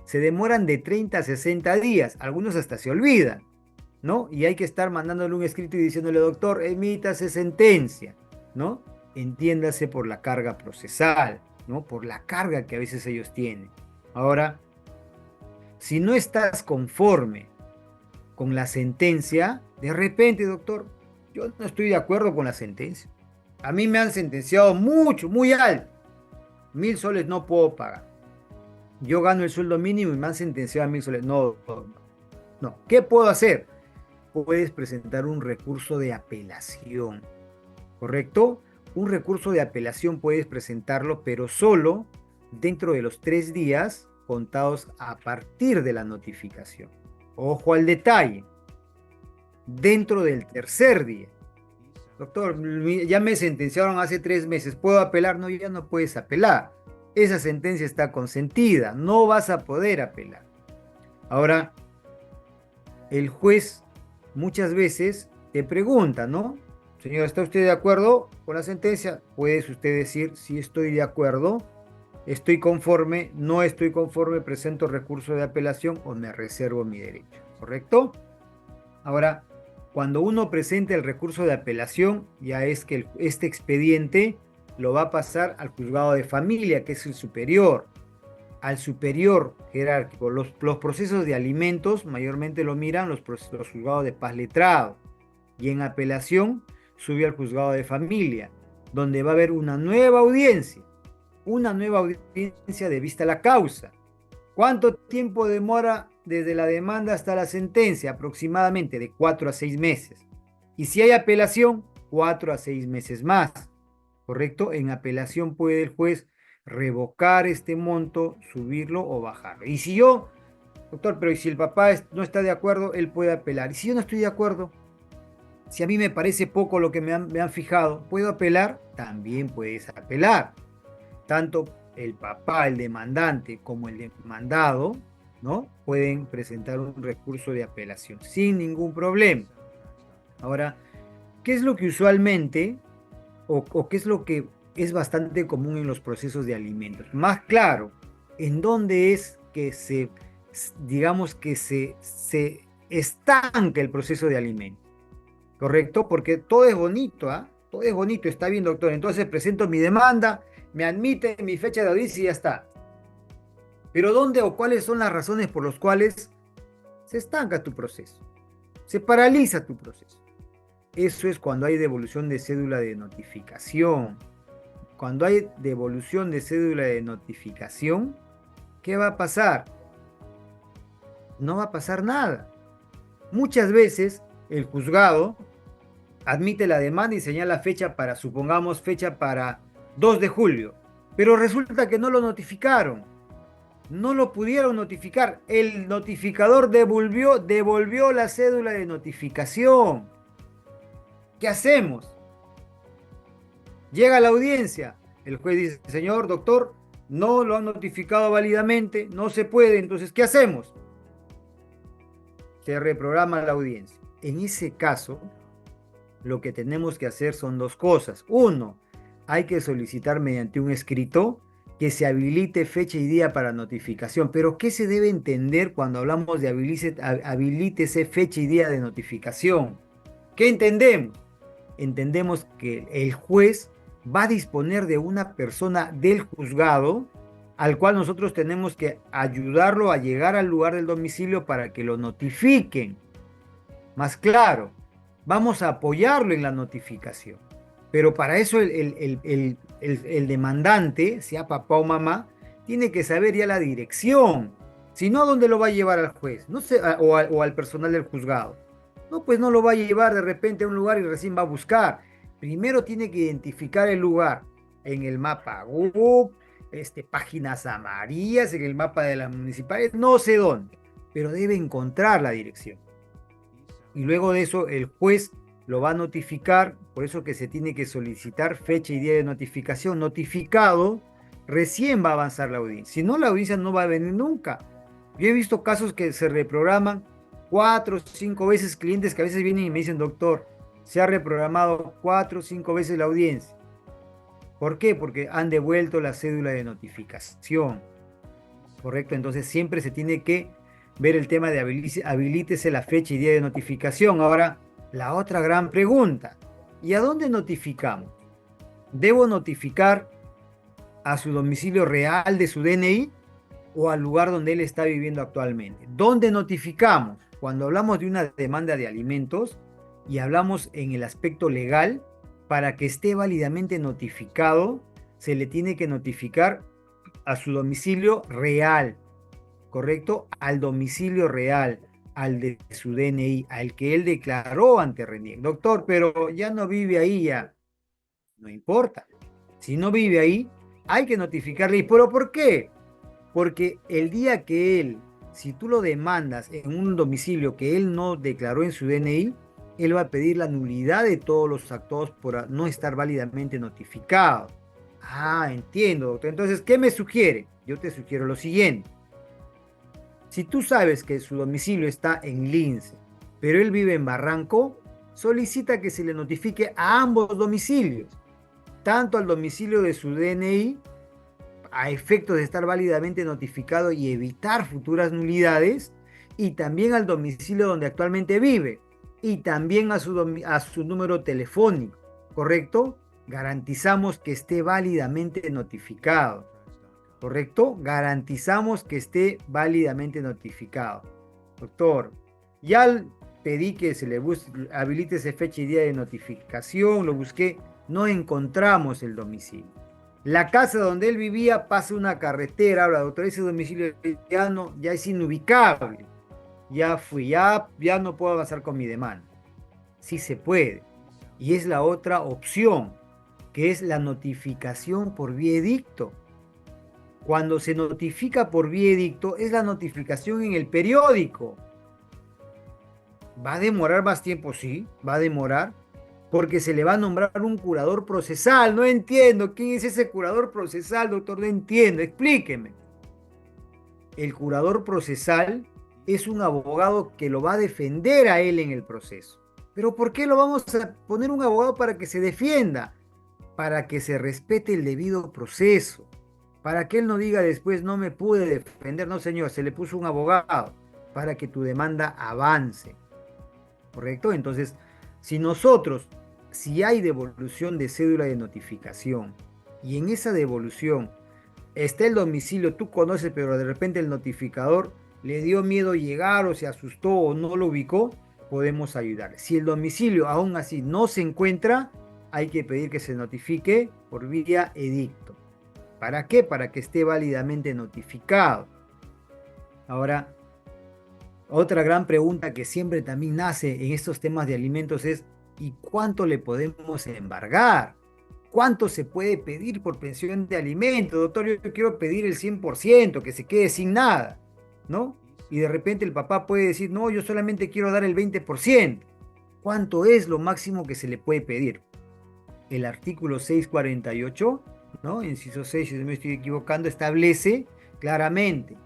se demoran de 30 a 60 días. Algunos hasta se olvidan, ¿no? Y hay que estar mandándole un escrito y diciéndole, doctor, emítase sentencia, ¿no? Entiéndase por la carga procesal, ¿no? Por la carga que a veces ellos tienen. Ahora, si no estás conforme con la sentencia, de repente, doctor, yo no estoy de acuerdo con la sentencia. A mí me han sentenciado mucho, muy alto. 1.000 soles no puedo pagar. Yo gano el sueldo mínimo y me han sentenciado a 1.000 soles. No, no, no. ¿Qué puedo hacer? Puedes presentar un recurso de apelación, ¿correcto? Un recurso de apelación puedes presentarlo, pero solo dentro de los 3 días contados a partir de la notificación. Ojo al detalle, dentro del tercer día. Doctor, ya me sentenciaron hace 3 meses, ¿puedo apelar? No, ya no puedes apelar. Esa sentencia está consentida, no vas a poder apelar. Ahora, el juez muchas veces te pregunta, ¿no? Señor, ¿está usted de acuerdo con la sentencia? Puedes usted decir, sí estoy de acuerdo, estoy conforme, no estoy conforme, presento recurso de apelación o me reservo mi derecho, ¿correcto? Ahora, cuando uno presenta el recurso de apelación, ya es que este expediente lo va a pasar al juzgado de familia, que es el superior, al superior jerárquico. Los procesos de alimentos mayormente lo miran los juzgados de paz letrado, y en apelación sube al juzgado de familia, donde va a haber una nueva audiencia de vista a la causa. ¿Cuánto tiempo demora desde la demanda hasta la sentencia? Aproximadamente de 4 a 6 meses. Y si hay apelación, 4 a 6 meses más. ¿Correcto? En apelación puede el juez revocar este monto, subirlo o bajarlo. Y si yo, doctor, pero si el papá no está de acuerdo, él puede apelar. Y si yo no estoy de acuerdo, si a mí me parece poco lo que me han fijado, ¿puedo apelar? También puedes apelar. Tanto el papá, el demandante, como el demandado, ¿no? Pueden presentar un recurso de apelación sin ningún problema. Ahora, ¿qué es lo que usualmente o qué es lo que es bastante común en los procesos de alimentos? Más claro, ¿en dónde es que digamos que se estanque el proceso de alimento, ¿correcto? Porque todo es bonito, ¿ah? Todo es bonito, está bien, doctor. Entonces presento mi demanda, me admite mi fecha de audiencia y ya está. Pero ¿dónde o cuáles son las razones por las cuales se estanca tu proceso? Se paraliza tu proceso. Eso es cuando hay devolución de cédula de notificación. Cuando hay devolución de cédula de notificación, ¿qué va a pasar? No va a pasar nada. Muchas veces el juzgado admite la demanda y señala fecha para, supongamos, fecha para 2 de julio, pero resulta que no lo notificaron. No lo pudieron notificar. El notificador devolvió la cédula de notificación. ¿Qué hacemos? Llega la audiencia. El juez dice, señor doctor, no lo han notificado válidamente, no se puede, entonces, ¿qué hacemos? Se reprograma la audiencia. En ese caso, lo que tenemos que hacer son dos cosas. Uno, hay que solicitar mediante un escrito que se habilite fecha y día para notificación. Pero ¿qué se debe entender cuando hablamos de habilítese fecha y día de notificación? ¿Qué entendemos? Entendemos que el juez va a disponer de una persona del juzgado al cual nosotros tenemos que ayudarlo a llegar al lugar del domicilio para que lo notifiquen. Más claro, vamos a apoyarlo en la notificación. Pero para eso el demandante, sea papá o mamá, tiene que saber ya la dirección. Si no, ¿a dónde lo va a llevar al juez? No sé, o al personal del juzgado. No, pues no lo va a llevar de repente a un lugar y recién va a buscar. Primero tiene que identificar el lugar en el mapa Google, páginas amarillas, en el mapa de las municipales, no sé dónde, pero debe encontrar la dirección. Y luego de eso el juez lo va a notificar, por eso que se tiene que solicitar fecha y día de notificación. Notificado, recién va a avanzar la audiencia. Si no, la audiencia no va a venir nunca. Yo he visto casos que se reprograman 4 o 5 veces, clientes que a veces vienen y me dicen, doctor, se ha reprogramado 4 o 5 veces la audiencia. ¿Por qué? Porque han devuelto la cédula de notificación. ¿Correcto? Entonces siempre se tiene que ver el tema de habilítese la fecha y día de notificación. Ahora, la otra gran pregunta, ¿y a dónde notificamos? ¿Debo notificar a su domicilio real de su DNI o al lugar donde él está viviendo actualmente? ¿Dónde notificamos? Cuando hablamos de una demanda de alimentos y hablamos en el aspecto legal, para que esté válidamente notificado, se le tiene que notificar a su domicilio real, ¿correcto? Al domicilio real, al de su DNI, al que él declaró ante RENIEC. Doctor, pero ya no vive ahí ya. No importa. Si no vive ahí, hay que notificarle. ¿Pero por qué? Porque el día que él, si tú lo demandas en un domicilio que él no declaró en su DNI, él va a pedir la nulidad de todos los actos por no estar válidamente notificado. Ah, entiendo, doctor. Entonces, ¿qué me sugiere? Yo te sugiero lo siguiente. Si tú sabes que su domicilio está en Lince, pero él vive en Barranco, solicita que se le notifique a ambos domicilios, tanto al domicilio de su DNI, a efectos de estar válidamente notificado y evitar futuras nulidades, y también al domicilio donde actualmente vive, y también a su número telefónico, ¿correcto? Garantizamos que esté válidamente notificado, ¿correcto? Garantizamos que esté válidamente notificado. Doctor, ya pedí que se le habilite esa fecha y día de notificación, lo busqué, no encontramos el domicilio. La casa donde él vivía pasa una carretera, ahora, doctor, ese domicilio ya es inubicable. Ya fui, ya no puedo avanzar con mi demanda. Sí se puede. Y es la otra opción, que es la notificación por vía edicto. Cuando se notifica por vía edicto, es la notificación en el periódico. ¿Va a demorar más tiempo? Sí, va a demorar, porque se le va a nombrar un curador procesal. No entiendo, ¿quién es ese curador procesal, doctor? No entiendo, explíqueme. El curador procesal es un abogado que lo va a defender a él en el proceso. ¿Pero por qué lo vamos a poner un abogado para que se defienda? Para que se respete el debido proceso. para que él no diga después no me pude defender. No, señor, se le puso un abogado para que tu demanda avance. ¿Correcto? Entonces, si nosotros, si hay devolución de cédula de notificación y en esa devolución está el domicilio, tú conoces, pero de repente el notificador le dio miedo llegar o se asustó o no lo ubicó, podemos ayudar. Si el domicilio aún así no se encuentra, hay que pedir que se notifique por vía edicto. ¿Para qué? Para que esté válidamente notificado. Ahora, otra gran pregunta que siempre también nace en estos temas de alimentos es, ¿y cuánto le podemos embargar? ¿Cuánto se puede pedir por pensión de alimentos? Doctor, yo quiero pedir el 100%, que se quede sin nada, ¿no? Y de repente el papá puede decir, no, yo solamente quiero dar el 20%. ¿Cuánto es lo máximo que se le puede pedir? El artículo 648, ¿no? Inciso 6, si no me estoy equivocando, establece claramente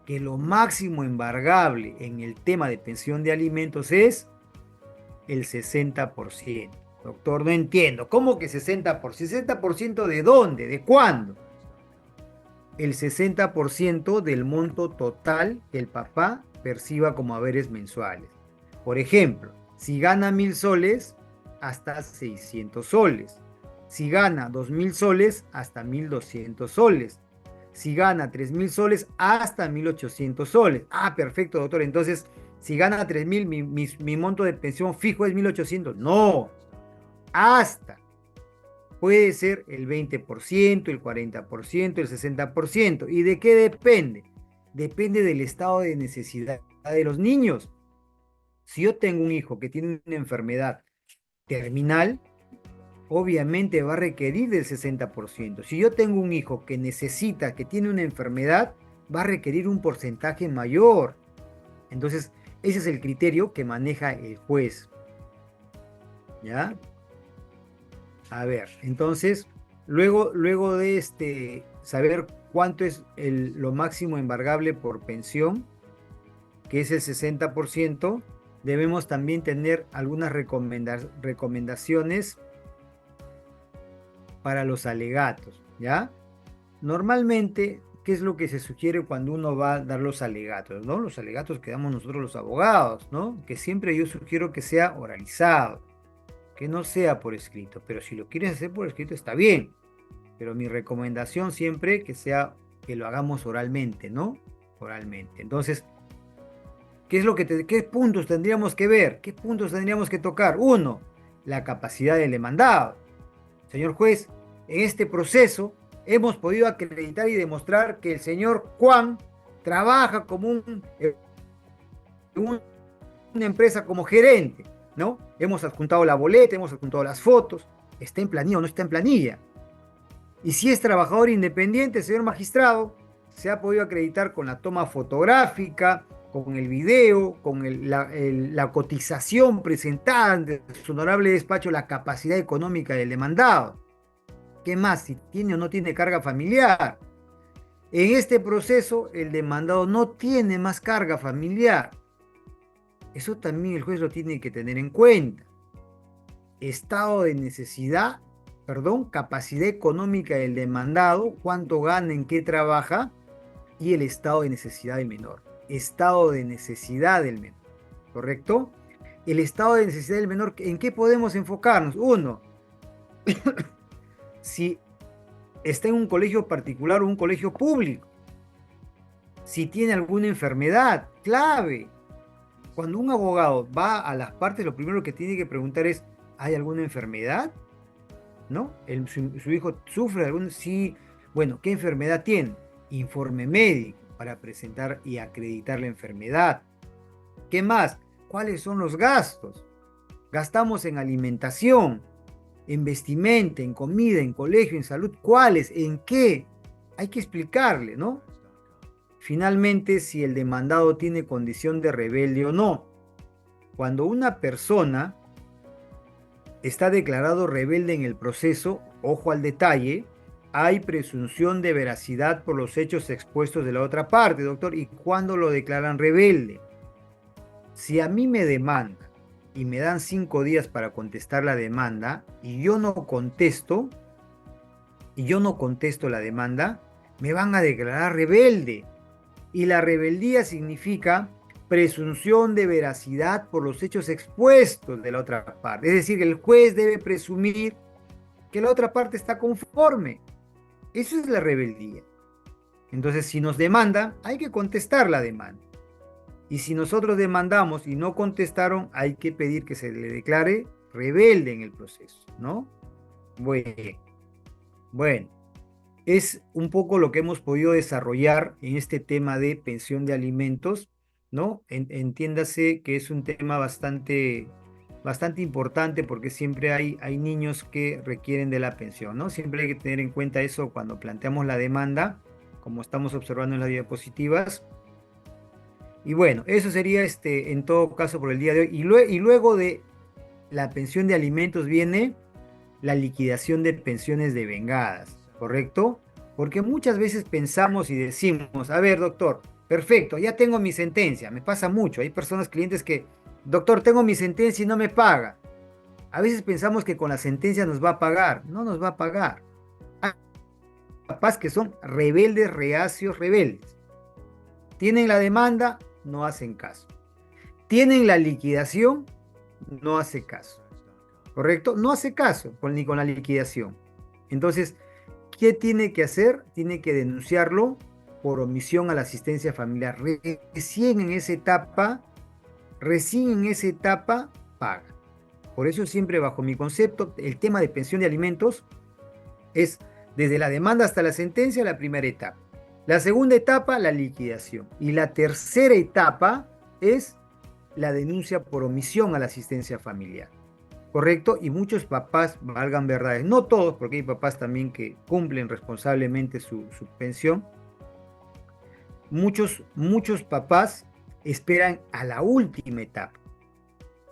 que lo máximo embargable en el tema de pensión de alimentos es el 60%. Doctor, no entiendo. ¿Cómo que 60%? ¿60% de dónde? ¿De cuándo? El 60% del monto total que el papá perciba como haberes mensuales. Por ejemplo, si gana 1.000 soles, hasta 600 soles. Si gana 2.000 soles, hasta 1.200 soles. Si gana 3.000 soles, hasta 1.800 soles. Ah, perfecto, doctor. Entonces, si gana 3.000, mi monto de pensión fijo es 1.800. No, hasta. Puede ser el 20%, el 40%, el 60%. ¿Y de qué depende? Depende del estado de necesidad de los niños. Si yo tengo un hijo que tiene una enfermedad terminal, obviamente va a requerir del 60%. Si yo tengo un hijo que necesita, que tiene una enfermedad, va a requerir un porcentaje mayor. Entonces, ese es el criterio que maneja el juez. ¿Ya? A ver, entonces, luego de saber cuánto es lo máximo embargable por pensión, que es el 60%, debemos también tener algunas recomendaciones para los alegatos, ¿ya? Normalmente, ¿qué es lo que se sugiere cuando uno va a dar los alegatos, ¿no? Los alegatos que damos nosotros los abogados, ¿no? Que siempre yo sugiero que sea oralizado, que no sea por escrito, pero si lo quieres hacer por escrito está bien, pero mi recomendación siempre que lo hagamos oralmente, ¿no? Oralmente. Entonces, ¿qué puntos tendríamos que ver? ¿Qué puntos tendríamos que tocar? Uno, la capacidad del demandado. Señor juez, en este proceso hemos podido acreditar y demostrar que el señor Juan trabaja como una empresa como gerente, ¿no? Hemos adjuntado la boleta, hemos adjuntado las fotos, ¿está en planilla o no está en planilla? Y si es trabajador independiente, señor magistrado, se ha podido acreditar con la toma fotográfica, con el video, con la cotización presentada ante su honorable despacho, la capacidad económica del demandado. ¿Qué más? Si tiene o no tiene carga familiar. En este proceso, el demandado no tiene más carga familiar. Eso también el juez lo tiene que tener en cuenta. Estado de necesidad, perdón, capacidad económica del demandado, cuánto gana, en qué trabaja, y el estado de necesidad del menor. Estado de necesidad del menor, ¿correcto? El estado de necesidad del menor, ¿en qué podemos enfocarnos? Uno, si está en un colegio particular o un colegio público, si tiene alguna enfermedad clave. Cuando un abogado va a las partes, lo primero que tiene que preguntar es, ¿hay alguna enfermedad? ¿No? Su hijo sufre de algún... Sí, bueno, ¿qué enfermedad tiene? Informe médico para presentar y acreditar la enfermedad. ¿Qué más? ¿Cuáles son los gastos? Gastamos en alimentación, en vestimenta, en comida, en colegio, en salud. ¿Cuáles? ¿En qué? Hay que explicarle, ¿no? Finalmente, si el demandado tiene condición de rebelde o no. Cuando una persona está declarado rebelde en el proceso, ojo al detalle, hay presunción de veracidad por los hechos expuestos de la otra parte, doctor. ¿Y cuándo lo declaran rebelde? Si a mí me demandan y me dan 5 días para contestar la demanda y yo no contesto la demanda, me van a declarar rebelde. Y la rebeldía significa presunción de veracidad por los hechos expuestos de la otra parte. Es decir, el juez debe presumir que la otra parte está conforme. Eso es la rebeldía. Entonces, si nos demanda, hay que contestar la demanda. Y si nosotros demandamos y no contestaron, hay que pedir que se le declare rebelde en el proceso, ¿no? Bueno, bueno, es un poco lo que hemos podido desarrollar en este tema de pensión de alimentos, ¿no? Entiéndase que es un tema bastante importante porque siempre hay niños que requieren de la pensión, ¿no? Siempre hay que tener en cuenta eso cuando planteamos la demanda, como estamos observando en las diapositivas. Y bueno, eso sería en todo caso por el día de hoy. Y luego de la pensión de alimentos viene la liquidación de pensiones devengadas, ¿correcto? Porque muchas veces pensamos y decimos, a ver, doctor, perfecto, ya tengo mi sentencia, me pasa mucho, hay personas, clientes que, doctor, tengo mi sentencia y no me paga. A veces pensamos que con la sentencia nos va a pagar, no nos va a pagar. Hay papás que son rebeldes, reacios, rebeldes. Tienen la demanda, no hacen caso. Tienen la liquidación, no hace caso. ¿Correcto? No hace caso ni con la liquidación. Entonces, ¿qué tiene que hacer? Tiene que denunciarlo por omisión a la asistencia familiar. Recién en esa etapa paga. Por eso siempre bajo mi concepto, el tema de pensión de alimentos es desde la demanda hasta la sentencia, la primera etapa. La segunda etapa, la liquidación. Y la tercera etapa es la denuncia por omisión a la asistencia familiar. ¿Correcto? Y muchos papás, valgan verdades, no todos, porque hay papás también que cumplen responsablemente su pensión. Muchos papás esperan a la última etapa,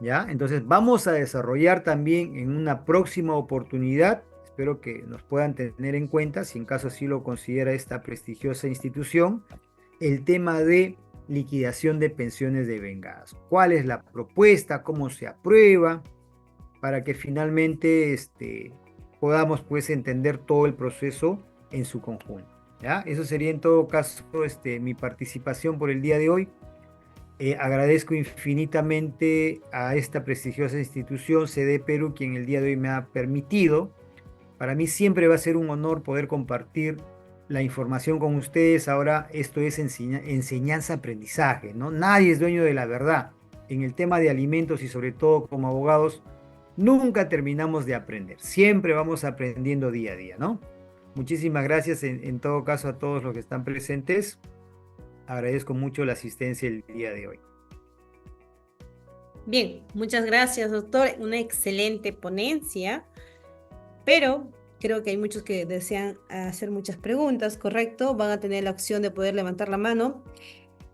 ¿ya? Entonces vamos a desarrollar también en una próxima oportunidad, espero que nos puedan tener en cuenta, si en caso así lo considera esta prestigiosa institución, el tema de liquidación de pensiones devengadas. ¿Cuál es la propuesta? ¿Cómo se aprueba? Para que finalmente podamos pues entender todo el proceso en su conjunto, ¿ya? Eso sería en todo caso mi participación por el día de hoy. Agradezco infinitamente a esta prestigiosa institución, CD Perú, quien el día de hoy me ha permitido. Para mí siempre va a ser un honor poder compartir la información con ustedes. Ahora esto es enseñanza-aprendizaje, ¿no? Nadie es dueño de la verdad. En el tema de alimentos y sobre todo como abogados, nunca terminamos de aprender. Siempre vamos aprendiendo día a día, ¿no? Muchísimas gracias en todo caso a todos los que están presentes. Agradezco mucho la asistencia el día de hoy. Bien, muchas gracias, doctor. Una excelente ponencia, pero creo que hay muchos que desean hacer muchas preguntas, ¿correcto? Van a tener la opción de poder levantar la mano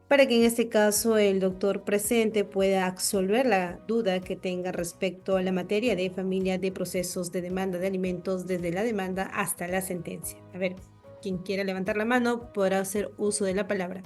para que en este caso el doctor presente pueda absolver la duda que tenga respecto a la materia de familia de procesos de demanda de alimentos desde la demanda hasta la sentencia. A ver, quien quiera levantar la mano podrá hacer uso de la palabra.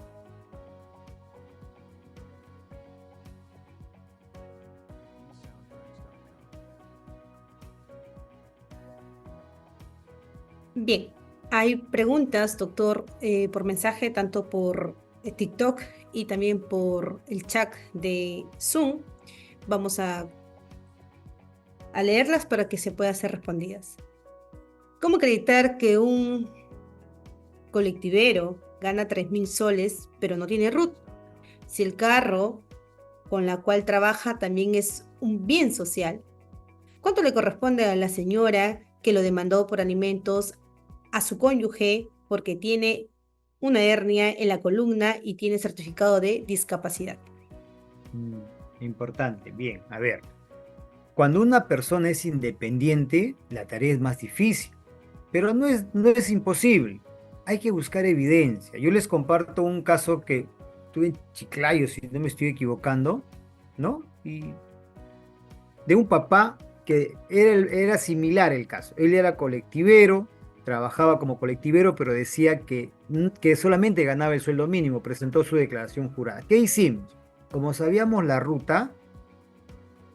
Bien, hay preguntas, doctor, por mensaje, tanto por TikTok y también por el chat de Zoom. Vamos a leerlas para que se puedan ser respondidas. ¿Cómo acreditar que un colectivero gana 3.000 soles, pero no tiene RUT? Si el carro con la cual trabaja también es un bien social. ¿Cuánto le corresponde a la señora que lo demandó por alimentos a su cónyuge porque tiene una hernia en la columna y tiene certificado de discapacidad? Importante, bien, a ver. Cuando una persona es independiente, la tarea es más difícil, pero no es imposible. Hay que buscar evidencia. Yo les comparto un caso que tuve en Chiclayo, si no me estoy equivocando, ¿no? Y de un papá que era similar el caso. Él era colectivero, trabajaba como colectivero, pero decía que solamente ganaba el sueldo mínimo, presentó su declaración jurada. ¿Qué hicimos? Como sabíamos la ruta,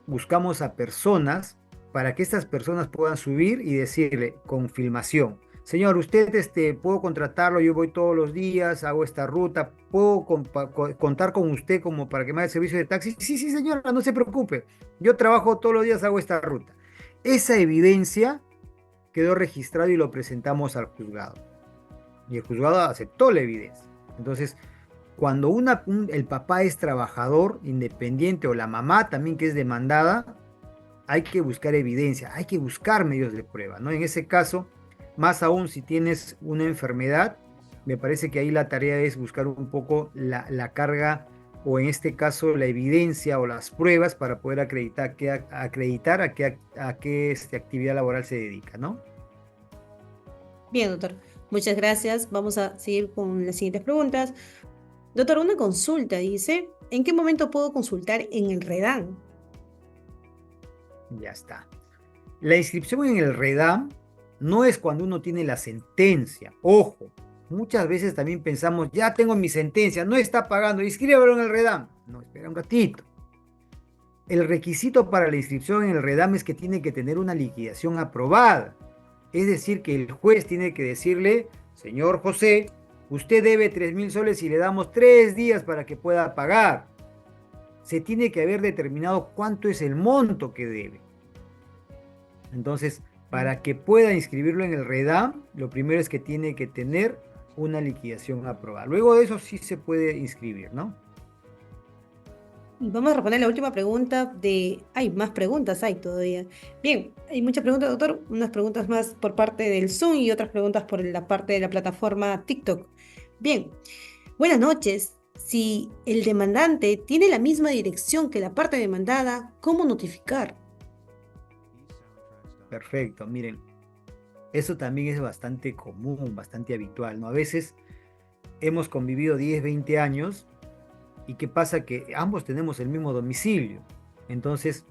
buscamos a personas para que estas personas puedan subir y decirle con filmación: señor, usted puedo contratarlo, yo voy todos los días, hago esta ruta, puedo contar con usted como para que me haga el servicio de taxi. Sí, sí, señora, no se preocupe, yo trabajo todos los días, hago esta ruta. Esa evidencia quedó registrado y lo presentamos al juzgado. Y el juzgado aceptó la evidencia. Entonces, cuando el papá es trabajador independiente o la mamá también que es demandada, hay que buscar evidencia, hay que buscar medios de prueba, ¿no? En ese caso, más aún si tienes una enfermedad, me parece que ahí la tarea es buscar un poco la carga o en este caso la evidencia o las pruebas para poder acreditar a qué actividad laboral se dedica, ¿no? Bien, doctor. Muchas gracias. Vamos a seguir con las siguientes preguntas. Doctor, una consulta dice, ¿en qué momento puedo consultar en el REDAM? Ya está. La inscripción en el REDAM no es cuando uno tiene la sentencia. Ojo, muchas veces también pensamos, ya tengo mi sentencia, no está pagando, inscríbelo en el REDAM. No, espera un ratito. El requisito para la inscripción en el REDAM es que tiene que tener una liquidación aprobada. Es decir, que el juez tiene que decirle, señor José, usted debe 3.000 soles y le damos 3 días para que pueda pagar. Se tiene que haber determinado cuánto es el monto que debe. Entonces, para que pueda inscribirlo en el REDAM, lo primero es que tiene que tener una liquidación aprobada. Luego de eso sí se puede inscribir, ¿no? Y vamos a responder la última pregunta de... Hay más preguntas, hay todavía. Bien, hay muchas preguntas, doctor. Unas preguntas más por parte del Zoom y otras preguntas por la parte de la plataforma TikTok. Bien, buenas noches. Si el demandante tiene la misma dirección que la parte demandada, ¿cómo notificar? Perfecto, miren, eso también es bastante común, bastante habitual, ¿no? A veces hemos convivido 10, 20 años y ¿qué pasa? Que ambos tenemos el mismo domicilio. Entonces,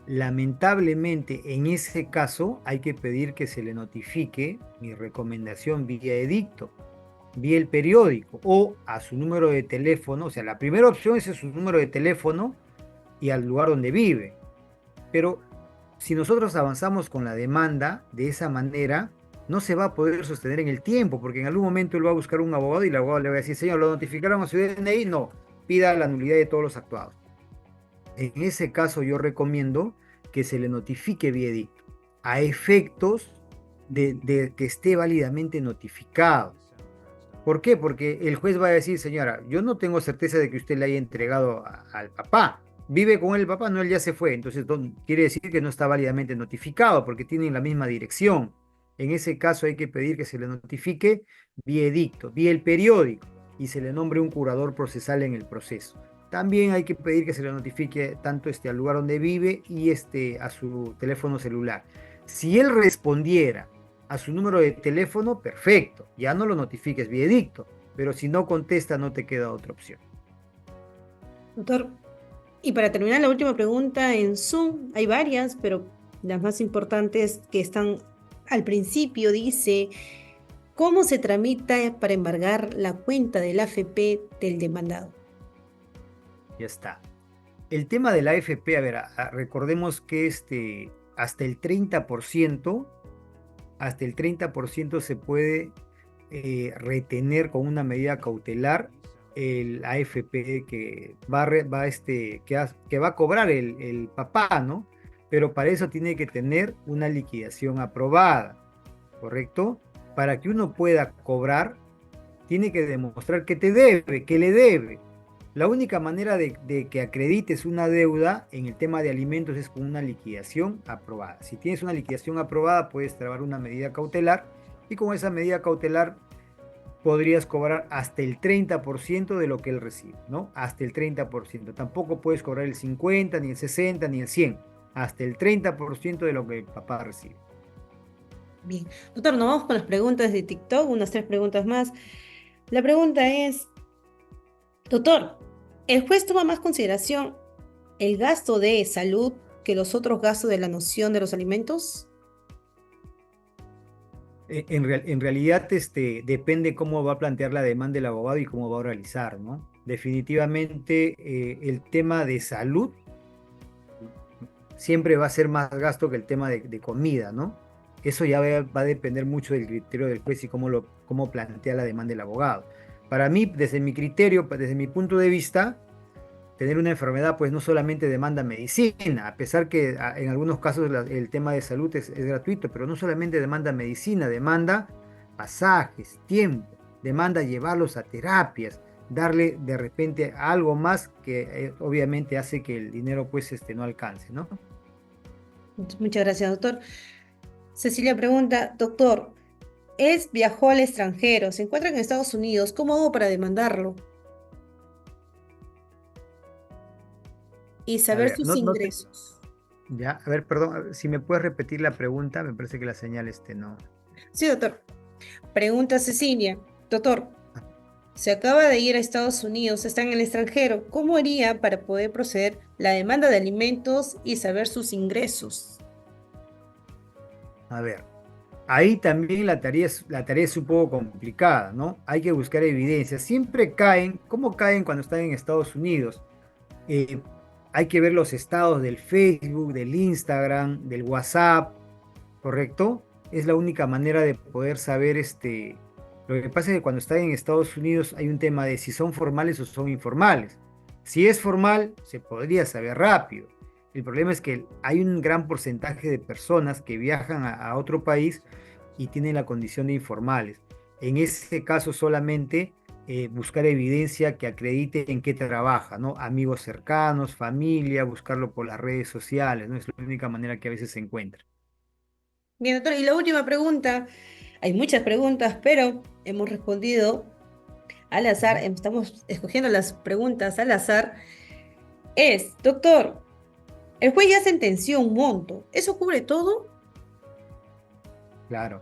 lamentablemente, en ese caso hay que pedir que se le notifique mi recomendación vía edicto, vía el periódico o a su número de teléfono. O sea, la primera opción es su número de teléfono y al lugar donde vive. Pero si nosotros avanzamos con la demanda de esa manera, no se va a poder sostener en el tiempo, porque en algún momento él va a buscar un abogado y el abogado le va a decir, señor, ¿lo notificaron a su DNI? No, pida la nulidad de todos los actuados. En ese caso yo recomiendo que se le notifique vía edicto, a efectos de que esté válidamente notificado. ¿Por qué? Porque el juez va a decir, señora, yo no tengo certeza de que usted le haya entregado al papá. Vive con él el papá, no, él ya se fue. Entonces quiere decir que no está válidamente notificado porque tienen la misma dirección. En ese caso hay que pedir que se le notifique vía edicto, vía el periódico y se le nombre un curador procesal en el proceso. También hay que pedir que se le notifique tanto al lugar donde vive y a su teléfono celular. Si él respondiera a su número de teléfono, perfecto, ya no lo notifiques vía edicto, pero si no contesta no te queda otra opción. Doctor, y para terminar la última pregunta en Zoom, hay varias, pero las más importantes que están al principio dice, ¿cómo se tramita para embargar la cuenta del AFP del demandado? Ya está. El tema de la AFP, a ver, recordemos que hasta el 30%, hasta el 30% se puede retener con una medida cautelar el AFP que que va a cobrar el papá, ¿no? Pero para eso tiene que tener una liquidación aprobada, ¿correcto? Para que uno pueda cobrar, tiene que demostrar que te debe, que le debe. La única manera de que acredites una deuda en el tema de alimentos es con una liquidación aprobada. Si tienes una liquidación aprobada, puedes trabar una medida cautelar y con esa medida cautelar podrías cobrar hasta el 30% de lo que él recibe, ¿no? Hasta el 30%. Tampoco puedes cobrar el 50, ni el 60, ni el 100. Hasta el 30% de lo que el papá recibe. Bien, doctor, nos vamos con las preguntas de TikTok, unas 3 preguntas más. La pregunta es, doctor, ¿el juez toma más consideración el gasto de salud que los otros gastos de la noción de los alimentos? En realidad, depende cómo va a plantear la demanda el abogado y cómo va a realizar, ¿no? Definitivamente, el tema de salud siempre va a ser más gasto que el tema de comida, ¿no? Eso ya va a depender mucho del criterio del juez y cómo plantea la demanda del abogado. Para mí, desde mi criterio, desde mi punto de vista, tener una enfermedad pues no solamente demanda medicina, a pesar que en algunos casos el tema de salud es gratuito, pero no solamente demanda medicina, demanda pasajes, tiempo, demanda llevarlos a terapias, darle de repente algo más que obviamente hace que el dinero pues no alcance, ¿no? Muchas gracias, doctor. Cecilia pregunta, doctor, viajó al extranjero, se encuentra en Estados Unidos, ¿cómo hago para demandarlo? Y A saber ver, sus ingresos. ya, a ver, perdón, si me puedes repetir la pregunta, me parece que la señal no. Sí, doctor. Pregunta Cecilia, doctor, se acaba de ir a Estados Unidos, está en el extranjero, ¿cómo haría para poder proceder la demanda de alimentos y saber sus ingresos? A ver. Ahí también la tarea es un poco complicada, ¿no? Hay que buscar evidencia. Siempre caen, ¿cómo caen cuando están en Estados Unidos? Eh, Hay que ver los estados del Facebook, del Instagram, del WhatsApp, ¿correcto? Es la única manera de poder saber. Lo que pasa es que cuando están en Estados Unidos hay un tema de si son formales o son informales. Si es formal, se podría saber rápido. El problema es que hay un gran porcentaje de personas que viajan a otro país y tienen la condición de informales. En ese caso solamente buscar evidencia que acredite en qué trabaja, ¿no? Amigos cercanos, familia, buscarlo por las redes sociales, ¿no? Es la única manera que a veces se encuentra. Bien, doctor, y la última pregunta, hay muchas preguntas, pero hemos respondido al azar, Ujú. estamos escogiendo las preguntas al azar, doctor, el juez ya sentenció un monto, ¿eso cubre todo? Claro.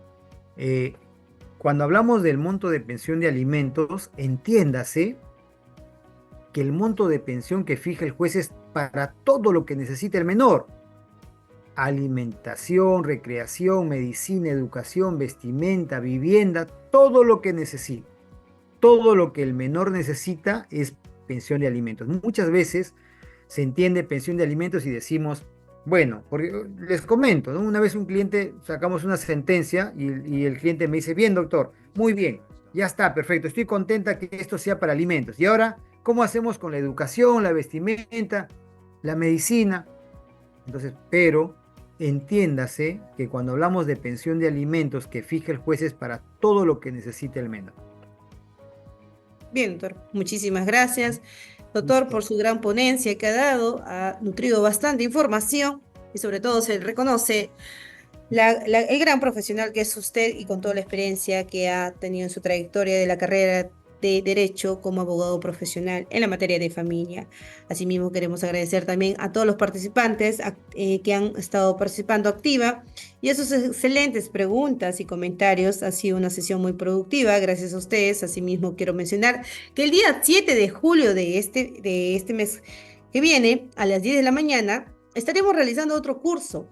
Eh, Cuando hablamos del monto de pensión de alimentos, entiéndase que el monto de pensión que fija el juez es para todo lo que necesita el menor. Alimentación, recreación, medicina, educación, vestimenta, vivienda, todo lo que necesita. Todo lo que el menor necesita es pensión de alimentos. Muchas veces se entiende pensión de alimentos y decimos, bueno, porque les comento, ¿no? Una vez un cliente, sacamos una sentencia y el cliente me dice, bien, doctor, muy bien, ya está, perfecto, estoy contenta que esto sea para alimentos. Y ahora, ¿cómo hacemos con la educación, la vestimenta, la medicina? Entonces, pero entiéndase que cuando hablamos de pensión de alimentos que fija el juez es para todo lo que necesite el menor. Bien, doctor, muchísimas gracias, doctor, por Listo. su gran ponencia que ha dado, ha nutrido bastante información y sobre todo se reconoce el gran profesional que es usted y con toda la experiencia que ha tenido en su trayectoria de la carrera de Derecho como abogado profesional en la materia de familia. Asimismo, queremos agradecer también a todos los participantes que han estado participando activa y a sus excelentes preguntas y comentarios. Ha sido una sesión muy productiva, gracias a ustedes. Asimismo, quiero mencionar que el día 7 de julio de este mes que viene, a las 10 de la mañana, estaremos realizando otro curso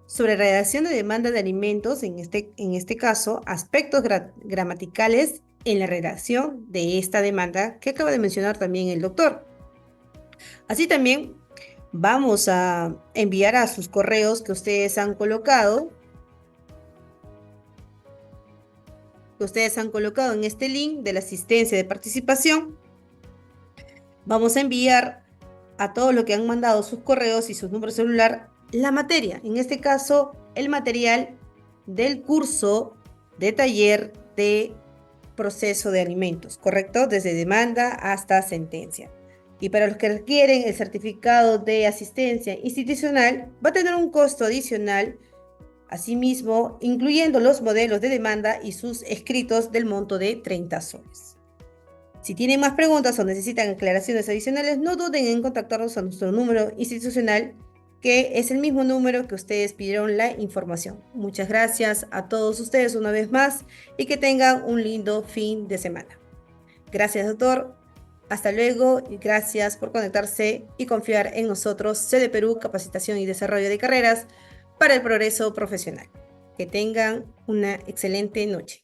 sobre redacción de demanda de alimentos, en este caso, aspectos gramaticales en la redacción de esta demanda que acaba de mencionar también el doctor. Así también vamos a enviar a sus correos que ustedes han colocado en este link de la asistencia de participación. Vamos a enviar a todos los que han mandado sus correos y sus números de celular la materia, en este caso el material del curso de taller de proceso de alimentos, ¿correcto? Desde demanda hasta sentencia. Y para los que requieren el certificado de asistencia institucional, va a tener un costo adicional, asimismo, incluyendo los modelos de demanda y sus escritos del monto de 30 soles. Si tienen más preguntas o necesitan aclaraciones adicionales, no duden en contactarnos a nuestro número institucional, que es el mismo número que ustedes pidieron la información. Muchas gracias a todos ustedes una vez más y que tengan un lindo fin de semana. Gracias, doctor. Hasta luego y gracias por conectarse y confiar en nosotros, Sede Perú, Capacitación y Desarrollo de Carreras para el Progreso Profesional. Que tengan una excelente noche.